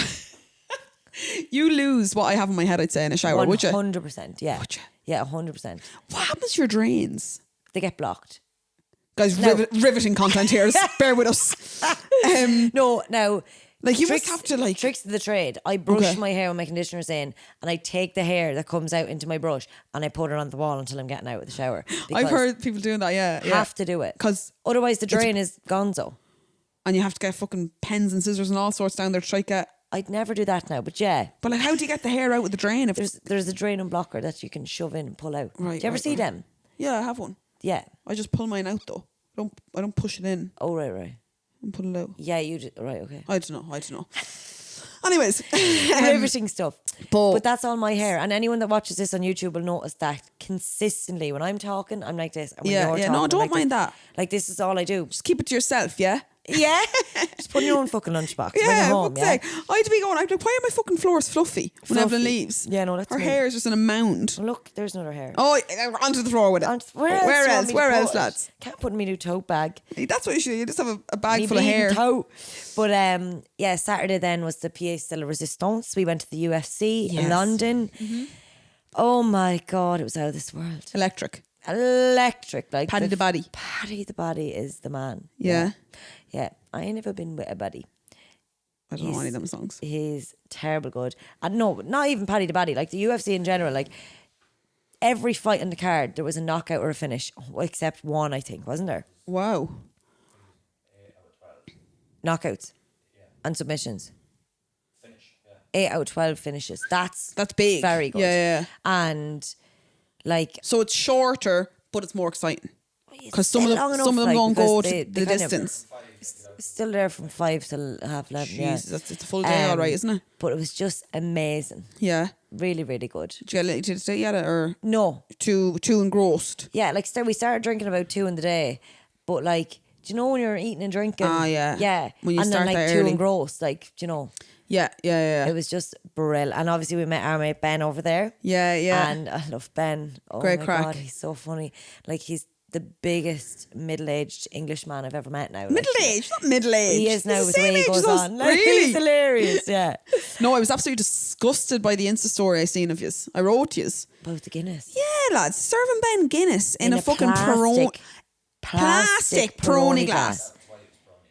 You lose what I have in my head, I'd say, in a shower, would you? 100%. Yeah. Would you? Yeah, 100%. What happens to your drains? They get blocked. Guys, No. riveting content here. Just bear with us. No, now. Like, you must have to, like- Tricks of the trade. I brush Okay. my hair when my conditioner's in, and I take the hair that comes out into my brush and I put it on the wall until I'm getting out of the shower. I've Because heard people doing that, yeah. you have to do it. 'Cause otherwise the drain is gonzo. and you have to get fucking pens and scissors and all sorts down there to try to get. I'd never do that now, but yeah. But like, how do you get the hair out with the drain? If There's a drain and blocker that you can shove in and pull out. Right, Do you ever right, see right. them? yeah, I have one. Yeah. I just pull mine out though. I don't push it in Oh, right. and pull it out. Yeah, you do. Right, okay. I don't know. Anyways, Riveting stuff. but- But that's all my hair. And anyone that watches this on YouTube will notice that consistently when I'm talking, I'm like this. And when Yeah, you're yeah, talking, no, I'm don't like mind this. that. Like, this is all I do. just keep it to yourself, yeah. Yeah. Just put in your own fucking lunchbox when Yeah, you're home. fuck's Yeah. sake. I'd be going. I'd be like, why are my fucking floors fluffy when Evelyn Fluffy. leaves? Yeah, no, that's her me. hair is just in a mound. Well, look, there's another hair. Oh, onto the floor with it. Where else? do you want me to Where put else, it? lads? Can't put in my new tote bag. That's what you should. You just have a bag Me full of bleeding hair. Toe. But yeah, Saturday then was the Pièce de la Résistance. We went to the UFC in Yes. London. Oh my God, it was out of this world. Electric. Electric. Like Paddy the Body. Paddy the Body is the man. Yeah. Yeah. I ain't never been with a buddy. I don't know any of them songs. He's terrible good. And no, not even Paddy the Body. Like the UFC in general, like every fight on the card, there was a knockout or a finish, except one, I think, wasn't there? Wow. Knockouts and submissions. Finish. Yeah. 8 out of 12 finishes. That's big. Very good. Yeah, yeah. And like So it's shorter, but it's more exciting because some of still them long enough, don't go because to the kind of- distance. still there from 5 till half 11. Jesus, Yeah. it's a full day, all right, isn't it? But it was just amazing. Yeah. Really, really good. Did you get to stay yet, or No. too engrossed? Yeah, like we started drinking about 2 in the day, but like, do you know when you're eating and drinking? Ah, yeah. Yeah. When you and start then like that 2 early. engrossed, like, do you know, Yeah, yeah, it yeah, was just brilliant. And obviously we met our mate Ben over there. yeah, yeah. And I love Ben. Oh Great my crack. God, he's so funny. Like he's the biggest middle-aged Englishman I've ever met now. Like, Middle age, not middle age. He is now He's with the the way same he age goes as us. on. Like, Really? he's hilarious, yeah. No, I was absolutely disgusted by the Insta story I seen of yous. I wrote yous. About the Guinness. Yeah, lads, serving Ben Guinness in a fucking plastic Peroni glass.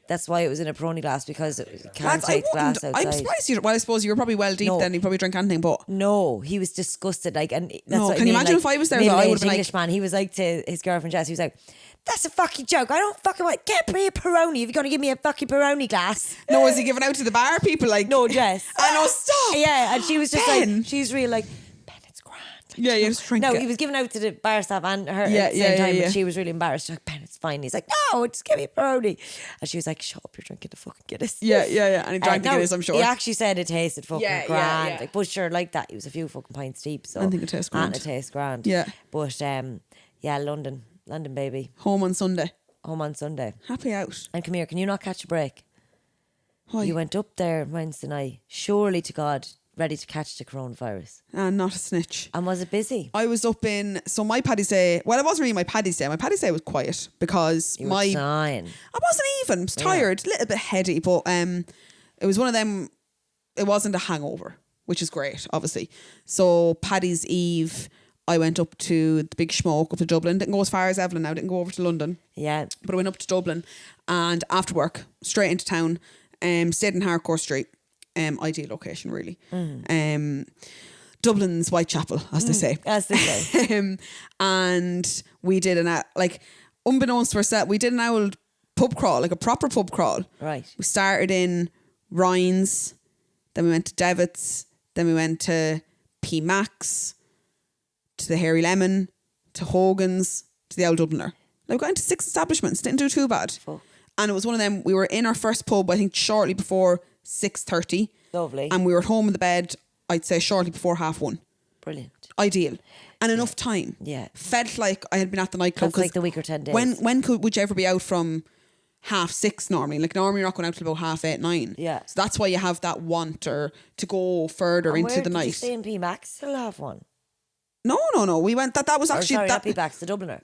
That's why it was in a Peroni glass, because you can't Lads, I take glass wouldn't. outside. I'm surprised you. Well, I suppose you were probably well deep No. then. You probably drink anything, but No, he was disgusted. Like, and that's No, what I can you mean, imagine like, if I was there, though, I middle-aged would've been like- Englishman. He was like to his girlfriend Jess. He was like, "That's a fucking joke. I don't fucking want. Get me a Peroni. If you're gonna give me a fucking Peroni glass." no, is he giving out to the bar people? Like, No, Jess. I know, stop. Yeah, and she was just Ben. like, she's really like, Ben, it's grand. Like, Yeah, you just drink No, it. he was giving out to the bar staff and her Yeah, at the yeah, same yeah, time, yeah. but she was really embarrassed. She's like, Ben, it's fine. He's like, no, just give me a Peroni. And she was like, shut up, you're drinking the fucking Guinness. Yeah, yeah, yeah. And he drank the no, Guinness, I'm sure. He actually said it tasted fucking Yeah, yeah, grand. yeah. Like, but sure, like that, he was a few fucking pints deep. So I think it tastes And grand. it tastes grand. Yeah. But yeah, London baby, Home on Sunday. home on Sunday. Happy out. And come here, can you not catch a break? Why? You went up there Wednesday night, surely to God, ready to catch the coronavirus. And not a snitch. And was it busy? I was up in, so my Paddy's Day, well, it wasn't really my Paddy's Day. My Paddy's Day was quiet because You were dying. I wasn't even. I was tired, a little bit heady, but it was one of them wasn't a hangover, which is great, obviously. So Paddy's Eve, I went up to the Big Smoke up to Dublin. Didn't go as far as Evelyn now. Didn't go over to London. Yeah. But I went up to Dublin, and after work, straight into town, stayed in Harcourt Street. Ideal location, really. Dublin's Whitechapel, as they say. As they say. And we did unbeknownst to ourselves, we did an old pub crawl, like a proper pub crawl. Right. We started in Ryan's, then we went to Devitt's, then we went to P. Max, to the Hairy Lemon, to Hogan's, to the Old Dubliner. Like, we got into 6 establishments, didn't do too bad. Fuck. And it was one of them, we were in our first pub, I think shortly before 6:30. Lovely. And we were at home in the bed, I'd say shortly before 1:30. Brilliant. Ideal. And enough time. Yeah. Felt like I had been at the nightclub. That's like the week or 10 days. When would you ever be out from 6:30 normally? Like, normally you're not going out till about 8:30, 9. Yeah. So that's why you have that want or to go further And into where the did night. you stay in P. Max? Still have one? No. We went, that was actually... Sorry, that, not P. Max, the Dubliner.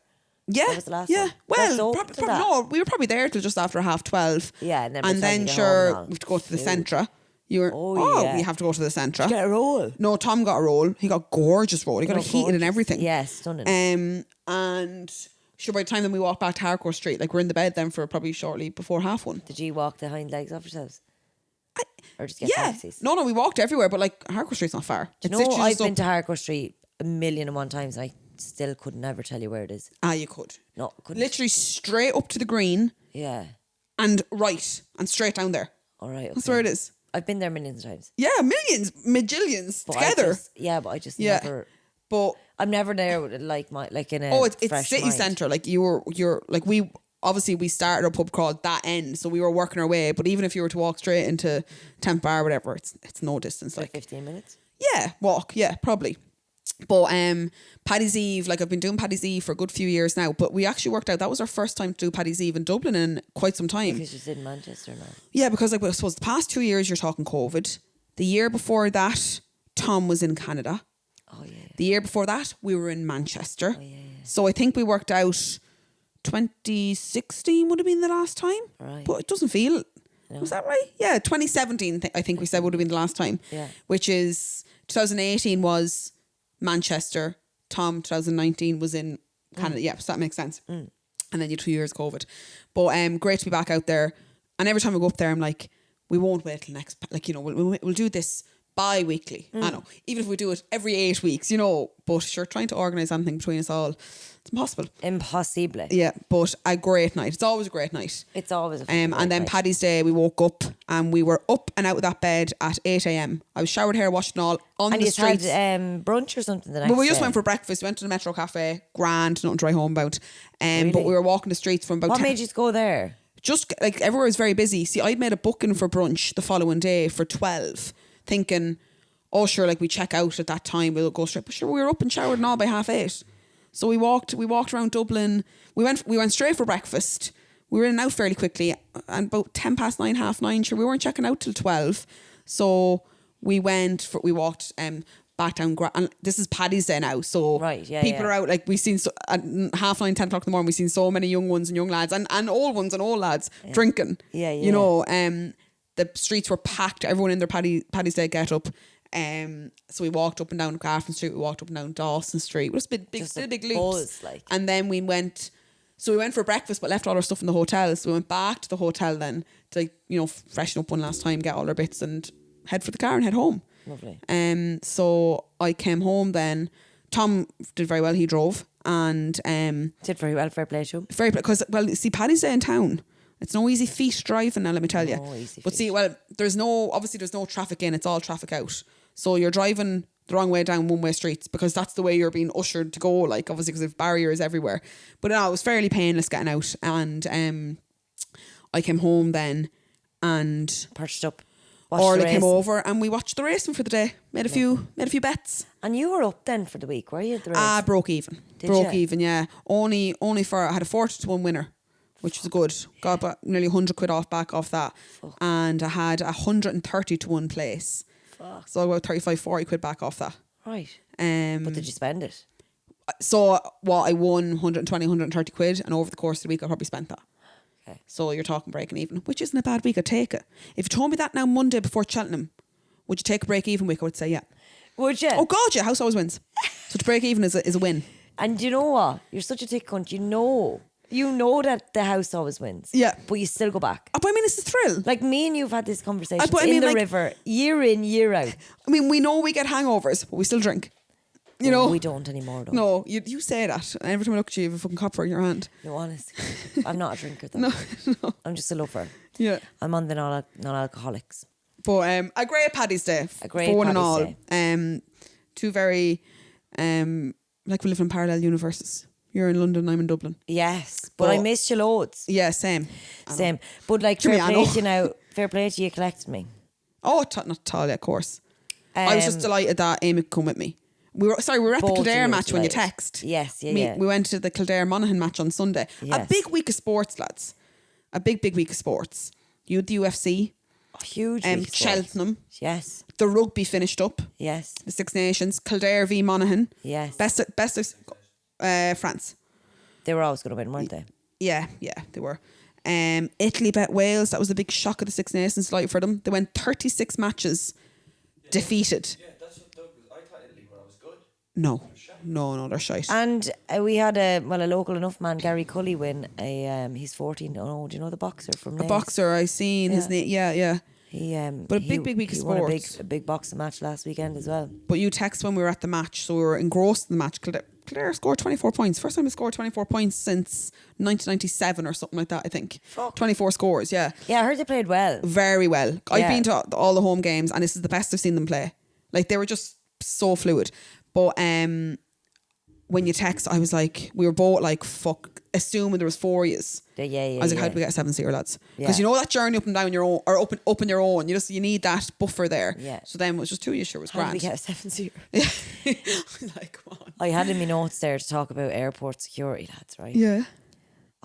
Yeah. That was the last yeah. one. Well, That's open to that. no, we were probably there till just after 12:30. Yeah, and then by the time then you get sure, home and all. we have to go to the Food. Centra. You were, yeah. we have to go to the Centra. Get a roll. No, Tom got a roll. He got a gorgeous roll. He got it heated and everything. Yeah, stunning. And sure, by the time then we walked back to Harcourt Street, like, we're in the bed then for probably shortly before 1:30. Did you walk the hind legs off yourselves? Or just get Yeah. taxis? No, we walked everywhere, but like, Harcourt Street's not far. Do you It's know, literally I've just been up- to Harcourt Street 1,001 times and I still could never tell you where it is. You could. No, couldn't. Literally straight up to the green Yeah. and right and straight down there. All right. Okay. That's where it is. I've been there millions of times. Yeah, millions, majillions But together. but I just Yeah. never. But I'm never there with like in a. it's fresh city mind. centre. Like, you're like, we obviously we started our pub crawl that end, so we were working our way. But even if you were to walk straight into Temp Bar or whatever, it's no distance. Like Like, 15 minutes. yeah, walk. Yeah, probably. But Paddy's Eve, like, I've been doing Paddy's Eve for a good few years now. But we actually worked out that was our first time to do Paddy's Eve in Dublin in quite some time. Because you did in Manchester now. Yeah, because like, I suppose the past 2 years you're talking COVID. The year before that, Tom was in Canada. Oh yeah. The year before that, we were in Manchester. Oh, yeah. So I think we worked out 2016 would have been the last time. Right. But it doesn't feel... Was that right? Yeah, 2017 I think we said would have been the last time. Yeah. Which is... 2018 was Manchester. Tom, 2019 was in Canada. Yeah, so that makes sense. And then you 2 years COVID. But great to be back out there. And every time I go up there, I'm like, we won't wait till next... Like, you know, we'll do this bi-weekly. I know. Even if we do it every 8 weeks, you know. But sure, trying to organise anything between us all, it's impossible. Impossible. Yeah, but a great night. It's always a great night. It's always a And then night. Paddy's Day, we woke up and we were up and out of that bed at 8 a.m. I was showered, hair washed and all on and the you streets. had brunch or something the next But we just day. went for breakfast. We went to the Metro Cafe. Grand, nothing to write home about. But Really? we were walking the streets from about What 10 made you go there? just like everywhere was very busy. See, I'd made a booking for brunch the following day for 12, thinking, oh sure, like we check out at that time, we'll go straight. But sure, we were up and showered and all by 8:30. So we walked around Dublin. We went straight for breakfast. We were in and out fairly quickly, and about 9:10, 9:30. Sure, we weren't checking out till 12. So we walked back down, and this is Paddy's Day now, so Right, yeah, people yeah. are out. Like, we've seen at 9:30, 10 o'clock in the morning, we've seen so many young ones and young lads and old ones and old lads drinking. Yeah, You yeah. know, the streets were packed. Everyone in their Paddy's Day get up. So we walked up and down Grafton Street. We walked up and down Dawson Street. It was Just a big loops. buzz, like. And then we went for breakfast, but left all our stuff in the hotel. So we went back to the hotel then to, like, you know, freshen up one last time, get all our bits, and head for the car and head home. Lovely. So I came home then. Tom did very well. He drove and Did very well, fair play to him. very, because, well, see, Paddy's Day in town. It's no easy feat driving now, let me tell you. No easy But feat. see, well, there's no traffic in, it's all traffic out. So you're driving the wrong way down one-way streets because that's the way you're being ushered to go, like, obviously because there's barriers everywhere. But no, it was fairly painless getting out. And I came home then and Perched up. Watched Orla the came race. over and we watched the racing for the day. Made a few bets. And you were up then for the week, were you? At the race? Broke even. Did Broke ya? even, yeah. Only for, I had a 40-1 winner, which was good. Got about nearly 100 quid back off that. And I had 130-1 place. Fuck. So about 35-40 quid back off that. Right. Um, But did you spend it? so what, I won 120, 130 quid, and over the course of the week I probably spent that. Okay. So you're talking breaking even, which isn't a bad week. I take it. If you told me that now Monday before Cheltenham, Would you take a break even week? I would say yeah. Would you? Oh God, yeah. House always wins. So to break even is a win. And you know what? You're such a thick cunt. You know that the house always wins. Yeah. But you still go back. But I mean, it's a thrill. Like me and you've had this conversation but I in mean, the like- river, year in, year out. I mean, we know we get hangovers, but we still drink. You know, We don't anymore, though. No, you say that, and every time I look at you, you have a fucking copper in your hand. No, honestly. I'm not a drinker, though. No. I'm just a lover. Yeah. I'm on the non-alcoholics. But a great Paddy's Day. A great for one and all. Paddy's Two very like we live in parallel universes. You're in London, I'm in Dublin. Yes, but I missed you loads. Yeah, same. Same. But like, Jimmy, fair I play know. to you now. Fair play to you, collected me. Oh, not Talia, of course. I was just delighted that Amy could come with me. We were at the Both of Kildare you match when you delighted. text. Yes, yeah. We went to the Kildare Monaghan match on Sunday. A Yes. big week of sports, lads. A big week of sports. You had the UFC, Huge. week of sport. Cheltenham. Yes, The rugby finished up. yes, The Six Nations. Kildare v Monaghan. yes. Best of France. They were always going to win, weren't they? Yeah, they were. Italy bet Wales. That was a big shock of the Six Nations delight for them. They went 36 matches, defeated. Yeah, that's what Doug was. I thought Italy were always good. No, they're shite. And we had a local enough man, Gary Cully, win he's 14. Oh, do you know the boxer from A Naas? boxer, I seen his name. Yeah. He But a big week of he won sports. a big boxing match last weekend as well. But you text when we were at the match, so we were engrossed in the match. Kildare scored 24 points. First time they scored 24 points since 1997 or something like that, I think. Fuck. 24 scores, yeah. Yeah, I heard they played well. Very well. I've Yeah. been to all the home games and this is the best I've seen them play. Like, they were just so fluid. But when you text, I was like, we were both like, fuck, assuming there was 4 years. Yeah. I was like, how do we get a 7-seater, lads? Yeah. Because you know that journey up and down your own, or up on your own, you need that buffer there. Yeah. So then it was just 2 years, sure, it was How did grand. we get a 7-0? Like, come on. I had in my notes there to talk about airport security, lads, right? Yeah.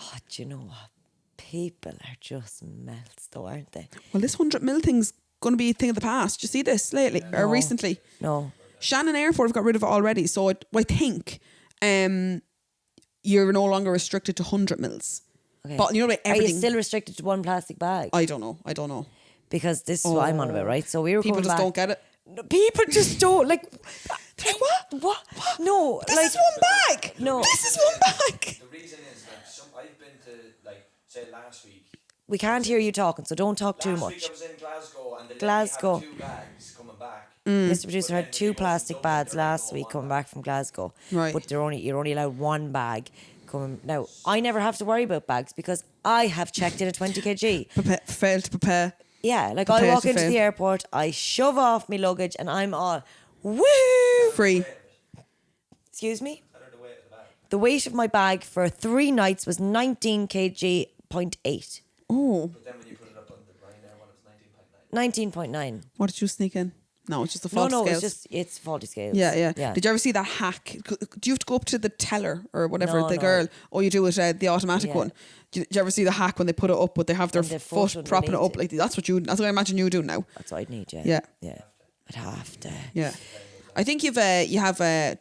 Oh, do you know what? People are just melts, though, aren't they? Well, this 100 mil thing's going to be a thing of the past. Did you see this lately or recently? No. Shannon Airport have got rid of it already. So I think you're no longer restricted to 100 mils. Okay. But you know, like Are everything. you still restricted to one plastic bag? I don't know. Because this is what I'm on about, right? So we were People coming just back. don't get it. No, people just don't like. What? What? No, This like is one bag. No. This is one bag. The reason is like I've been to like say last week. we can't hear you talking, so don't talk too Last much. week I was in Glasgow and they Glasgow. let me have 2 bags coming back. Mr. Producer had 2 plastic bags last week coming back from Glasgow. Right. But you're only allowed 1 bag coming. Now, I never have to worry about bags because I have checked in at 20 kg. Failed to prepare. Yeah, like Prepare I walk to into fail. the airport, I shove off my luggage and I'm all, woo! Free. Excuse me? I don't know the weight of the bag. The weight of my bag for 3 nights was 19 kg, 0.8. Oh, But then when you put it up on the Ryanair one, it was 19.9. 19.9. what did you sneak in? No, it's just the fault No, scales. it's faulty scales. Yeah. Yeah. Did you ever see that hack? Do you have to go up to the teller or whatever, No, the no. girl? Or you do it, the automatic Yeah. one? Did you ever see the hack when they put it up, but they have their And the foot foot propping it underneath up? it. Like that's what I imagine you do now. That's what I'd need, yeah. Yeah. Yeah. I'd have to. Yeah. I think do you have a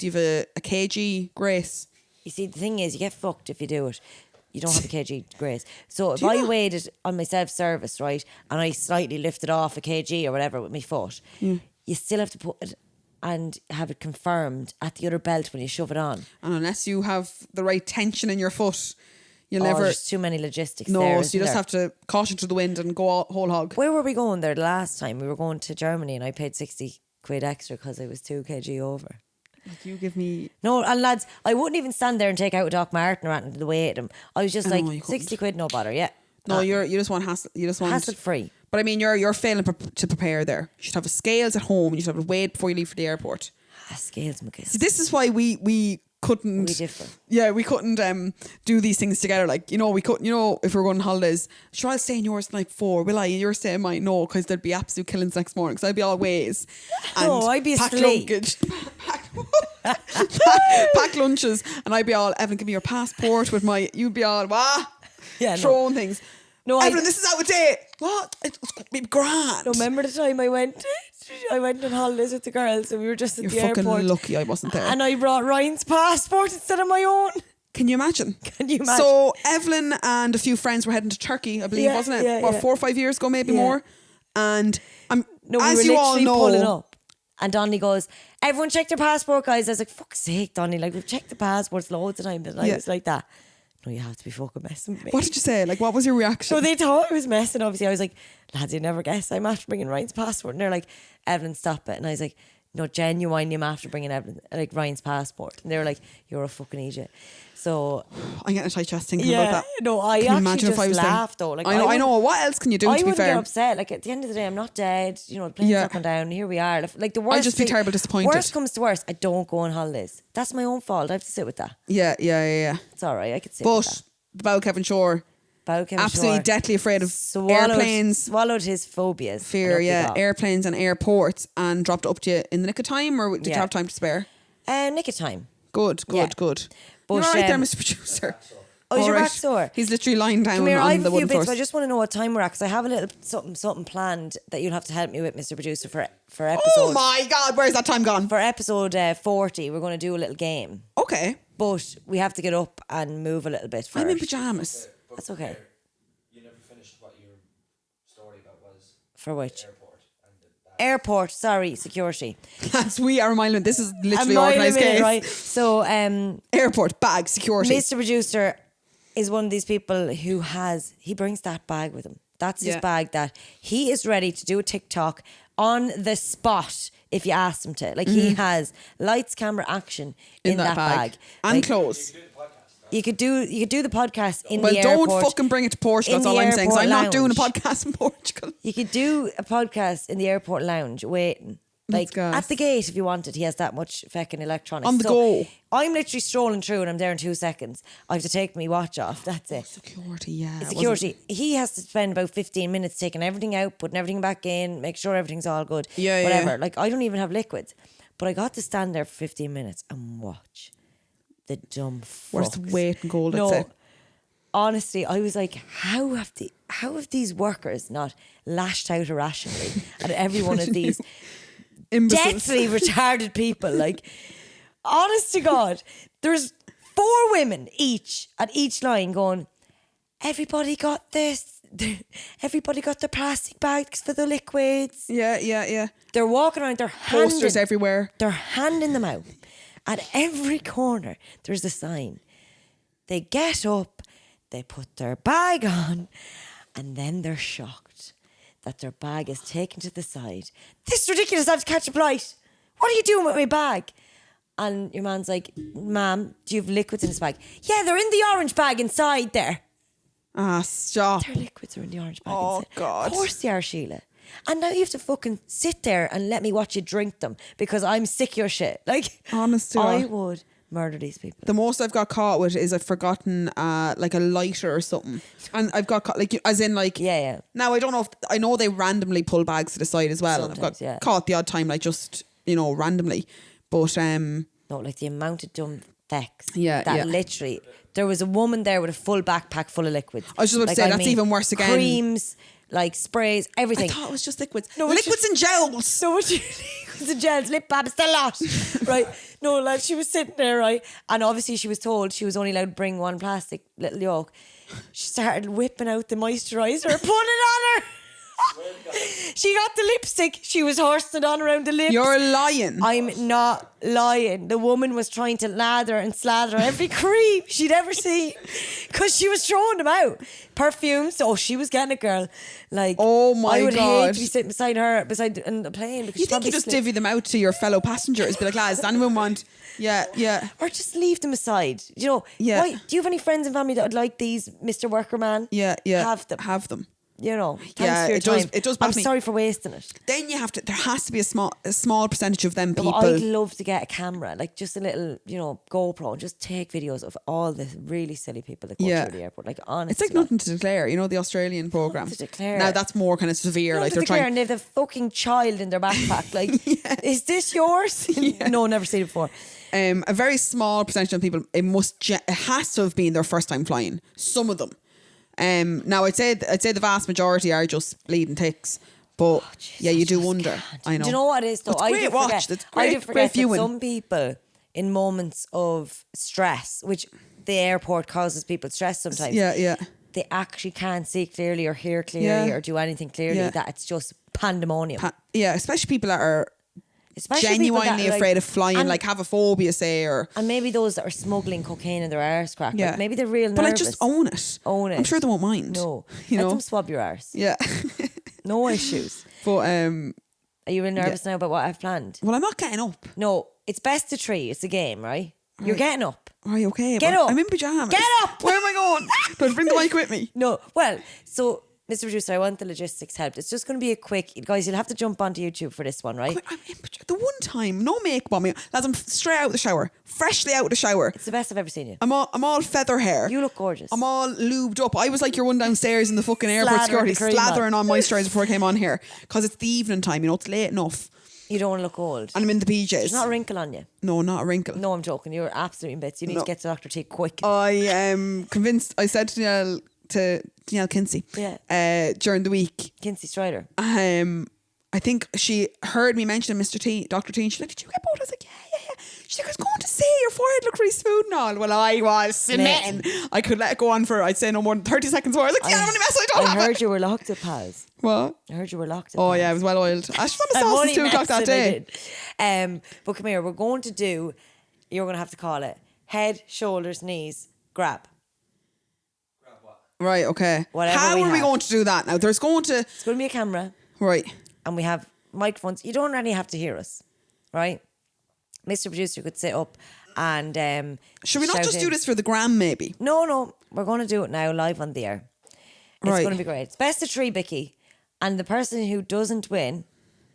kg Grace? You see, the thing is, you get fucked if you do it. You don't have a kg grace. So if you I not? weighed it on my self-service, right, and I slightly lifted off a kg or whatever with my foot, you still have to put it and have it confirmed at the other belt when you shove it on. And unless you have the right tension in your foot, you'll Oh, never. there's too many logistics No, there, so you isn't just there? have to caution to the wind and go whole hog. Where were we going there the last time? We were going to Germany and I paid 60 quid extra because I was 2 kg over. Like, you give me. No, and lads, I wouldn't even stand there and take out a Doc Martin or anything to the way at him. I was just I know, like, you 60 couldn't. quid, no bother, yeah. No, you just want hassle. You just want Hassle free. But I mean, you're failing to prepare there. You should have a scales at home. You should have it weighed before you leave for the airport. Scales, McGill. See, this is why we couldn't. We differ. Yeah, we couldn't do these things together. Like, we couldn't. If we were going on holidays, sure, I'll stay in yours the night before. Will I? And you're staying in mine. No, because there'd be absolute killings next morning. Because I'd be all ways. And No, I'd be pack asleep. luggage. pack lunches, and I'd be all, Evelyn, give me your passport with my. You'd be all, what? Yeah, no. throwing things. No, Evelyn, this is out of date. What? It's going to be grand. No, remember the time I went on holidays with the girls and we were just at You're the fucking airport. lucky I wasn't there. And I brought Ryan's passport instead of my own. Can you imagine? Can you imagine? So Evelyn and a few friends were heading to Turkey, I believe, Yeah, wasn't it? yeah, About yeah. 4 or 5 years ago, maybe Yeah. more. And No, we As were you all literally know- pulling up. And Donny goes, everyone check their passport, guys. I was like, fuck's sake, Donny. Like, we've checked the passports loads of times. And I Yeah. was like that. No, you have to be fucking messing with me. What did you say? Like, what was your reaction? So they thought I was messing, obviously. I was like, lads, you never guess. I'm after bringing Ryan's passport. And they're like, Evelyn, stop it. And I was like, no, genuinely, I'm after bringing Evelyn, like Ryan's passport. And they were like, you're a fucking idiot. So, I'm getting a tight chest thinking about that. no, I Can you actually imagine just if I was laughed there? though. Like, I know. What else can you do, I to be wouldn't fair? get upset. Like, at the end of the day, I'm not dead. You know, the plane's Yeah. up and down. Here we are. Like, the worst. I'd just be terribly disappointed. Worst comes to worst, I don't go on holidays. That's my own fault. I have to sit with that. Yeah. It's all right. I could sit with But that. about Kevin Shore, Bow Kevin absolutely Shore deathly afraid of airplanes. Swallowed his phobias. Fear, and up he yeah, got. airplanes and airports, and dropped up to you in the nick of time, or did you Yeah. have time to spare? Nick of time. Good. Yeah. But But, you're all right there, um, Mr. Producer. Oh, is your All back sore? He's literally lying down Come here, I on have the a few wooden bits, but I floors. just want to know what time we're at because I have a little something planned that you'll have to help me with, Mr. Producer, for episode. Oh my God, where's that time gone? For episode 40, we're going to do a little game, Okay, but we have to get up and move a little bit first. I'm in pajamas. That's okay. You never finished what your story about was. For which? Airport. And Airport, sorry, security. Lads, we are a mile in. This is literally A mile a organised minute, case. right? So, Airport, bag, security. Mr. Producer is one of these people who he brings that bag with him. That's his Yeah. bag that he is ready to do a TikTok on the spot if you ask him to. Like he has lights, camera, action in that bag. And Like, clothes. You could do the podcast in Well, the don't airport. fucking bring it to Portugal. in That's all the I'm saying. 'Cause I'm airport not doing a lounge. podcast in Portugal. You could do a podcast in the airport lounge waiting. Like gas. at the gate if you wanted. He has that much fucking electronics. On the go. I'm literally strolling through and I'm there in 2 seconds. I have to take my watch off. That's it. Security, yeah. it Security. He has to spend about 15 minutes taking everything out, putting everything back in, make sure everything's all good. Yeah, Whatever. yeah. Like I don't even have liquids. But I got to stand there for 15 minutes and watch the dumb Worst fucks. weight in gold, I'd No, say. honestly, I was like, how have these workers not lashed out irrationally at every one of these Imbeciles. deathly retarded people? Like, honest to God, there's 4 women each at each line going, everybody got this. Everybody got the plastic bags for the liquids. Yeah. They're walking around, they're Posters everywhere. They're handing them out. At every corner, there's a sign. They get up, they put their bag on, and then they're shocked that their bag is taken to the side. This is ridiculous, I have to catch a flight. What are you doing with my bag? And your man's like, ma'am, do you have liquids in this bag? Yeah, they're in the orange bag inside there. Ah, stop. Their liquids are in the orange bag Oh, inside. God. Of course they are, Sheila. And now you have to fucking sit there and let me watch you drink them because I'm sick of your shit. Like, Honest to I God. would murder these people. The most I've got caught with is I've forgotten like a lighter or something. And I've got caught, like, as in like... Yeah. Now, I don't know if... I know they randomly pull bags to the side as well. I've Sometimes, got yeah. caught the odd time, like, just, randomly. But, No, like the amount of dumb thecks. Yeah, That yeah. literally... There was a woman there with a full backpack full of liquids. I was just about to say, that's even worse again. Creams, like sprays, I everything. thought it was just liquids. No, it's liquids and gels. So much liquids and gels, lip balm, still lot. Right. No, like she was sitting there, right? And obviously she was told she was only allowed to bring one plastic little yoke. She started whipping out the moisturiser, putting it on her. She got the lipstick. She was horsing it on around the lips. You're lying. I'm not lying. The woman was trying to lather and slather every cream she'd ever seen because she was throwing them out. Perfumes. Oh, she was getting it, girl. Like, Oh my I would hate God. to be sitting beside her in the plane because You she'd think you probably just slip. divvy them out to your fellow passengers? Be like, lads, does anyone want... Yeah. Or just leave them aside. You know, Yeah. why, do you have any friends and family that would like these Mr. Worker Man? Yeah. Have them. You know, thanks Yeah, for your it does- time. it does I'm baffle me. sorry for wasting it. Then you have to... There has to be a small percentage of them No, people... but I'd love to get a camera, like just a little, GoPro, and just take videos of all the really silly people that go Yeah. through the airport. Like, honestly, It's like nothing to declare, the Australian programme. to declare. Now that's more kind of severe. Like they're they're trying... and they have a fucking child in their backpack. Like, is this yours? No, never seen it before. A very small percentage of people, it has to have been their first time flying. Some of them. Now I'd say the vast majority are just bleeding ticks. But yeah, you do wonder. I know. Do you know what it is though? It's I great do watch. forget, It's I do great forget that viewing. some people in moments of stress, which the airport causes people stress sometimes. Yeah. they actually can't see clearly or hear clearly or do anything clearly, Yeah. that it's just pandemonium. Yeah, especially people that are Especially people genuinely that, like, afraid of flying, and- like have a phobia, say, or And maybe those that are smuggling cocaine in their arse crack. yeah, Like maybe they're real but nervous. like just own it. Own it. I'm sure they won't mind. No. you Let know. them swab your arse. Yeah, No issues. but Are you really nervous now about what I've planned? well, I'm not getting up. No, it's best of 3. It's a game, right? You're getting up. Right, okay. Get but up. I'm in pajamas. Get up. Where am I going? Do I bring the mic with me? No, well, so Mr. Producer, I want the logistics helped. It's just going to be a quick, guys. You'll have to jump onto YouTube for this one, right? I'm in the one time, no makeup on me, lads. I'm straight out of the shower, freshly out of the shower. It's the best I've ever seen you. I'm all feather hair. You look gorgeous. I'm all lubed up. I was like your one downstairs in the fucking airport Slathering security, the cream slathering on moisturiser before I came on here because it's the evening time. You know, it's late enough, You don't want to look old. and I'm in the PJs. There's not a wrinkle on you. No, not a wrinkle. No, I'm joking. You're absolutely in bits. You need No. to get to Dr. T quick. I am convinced. I said to Danielle Kinsey, during the week, Kinsey Strider. I think she heard me mention Mr. T, Dr. T, and she's like, "Did you get both?" I was like, "Yeah." She's like, "I was going to say your forehead looked really smooth and all." Well, I was smitten. I could let it go on for, I'd say, no more than 30 seconds more. I was like, "Yeah, I'm only messing. I don't I have heard it." you were locked at Paz. What? I heard you were locked at Oh Paz. yeah, it was well oiled. I just want the I'm sauce only at 2 o'clock that messing, I day. did. But come here, we're going to do, you're going to have to call it head, shoulders, knees, grab. Grab what? Right, okay. Whatever How we are we have. going to do that now? There's going to... It's going to be a camera Right. and we have microphones. You don't really have to hear us, right? Mr. Producer could sit up and Should we not shout just in. do this for the gram, maybe? No, we're going to do it now live on the air. It's Right. going to be great. It's best of 3, Bicky. And the person who doesn't win,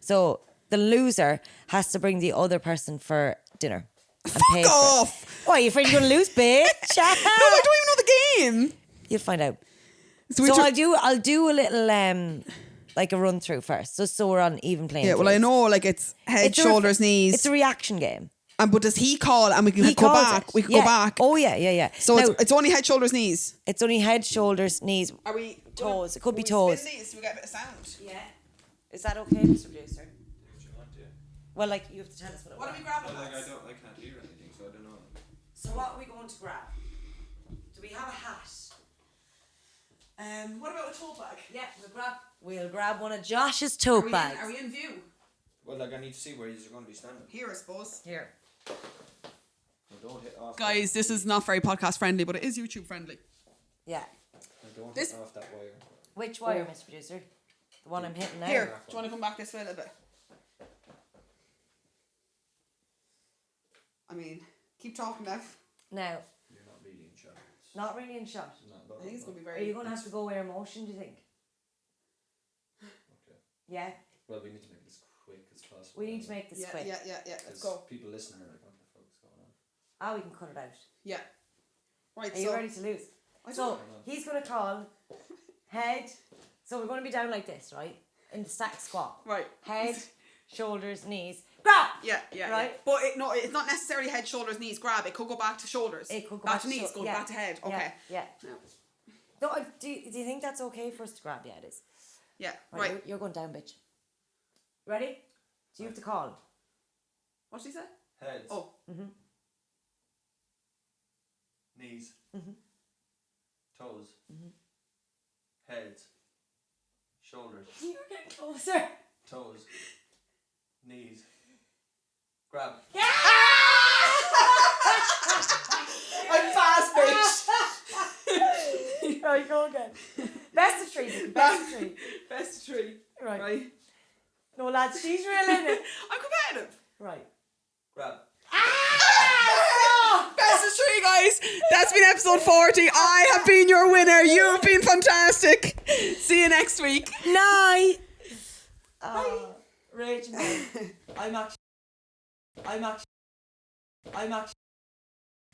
so the loser has to bring the other person for dinner. And pay Fuck for it. off! Why, you afraid you're going to lose, bitch? No, I don't even know the game. You'll find out. So, So I'll do a little like a run through first, just so we're on even playing. yeah, well, I fields. know, like, it's head, It's a shoulders, knees. It's a reaction game. But does he call and we can He go calls back? it. We can Yeah. go back. Oh yeah. So Now, it's only head, shoulders, knees. it's only head, shoulders, knees, Are we toes. It could be toes. These so we get a bit of sound. Yeah. Is that okay, Mr. Producer? Well, like you have to tell us what it What was. are we grabbing? I lads? can't hear anything, so I don't know. So what are we going to grab? Do we have a hat? What about a tote bag? Yeah, we'll grab one of Josh's tote bags. Are we in view? Well, like I need to see where you're going to be standing. Here, I suppose. Here. Well, don't hit off. Guys, this is not very podcast friendly, but it is YouTube friendly. Yeah. Don't this- hit off that wire. Which wire, Mr. Producer? The one I'm hitting now. Here, do you want to come back this way a little bit? I mean, keep talking, Dev. Now, You're not really in shot. not really in shot. I think it's going to be Are very... you going to have to go where emotion, do you think? Okay. Yeah. Well, we need to make this quick as possible. We need to make this Yeah, quick. yeah. Let's 'Cause go. People listening are like, what the fuck's going on? Ah, we can cut it out. Yeah. Right, Are you ready to lose? I So don't he's going to call head. So we're going to be down like this, right? In the stack squat. Right. Head, shoulders, knees. Grab! Yeah. Right. But it's not necessarily head, shoulders, knees, grab. It could go back to shoulders. It could go back to to knees, shou- goes yeah. back to head. Yeah, Okay. Yeah. No. No, do you think that's okay for us to grab? Yeah, it is. Yeah, Right. right. You're going down, bitch. Ready? Do you have to call? What did he say? Heads. Oh. Knees. Toes. Heads. Shoulders. You're getting closer. Toes. Knees. Grab. I'm fast, bitch. Right, go again. Best of 3, Vicky, best of 3. Best of 3. Right. Right. No, lads, she's real in it. I'm competitive. Right. Grab. Best of 3, guys. That's been episode 40. I have been your winner. You have been fantastic. See you next week. Night. Raging. I'm actually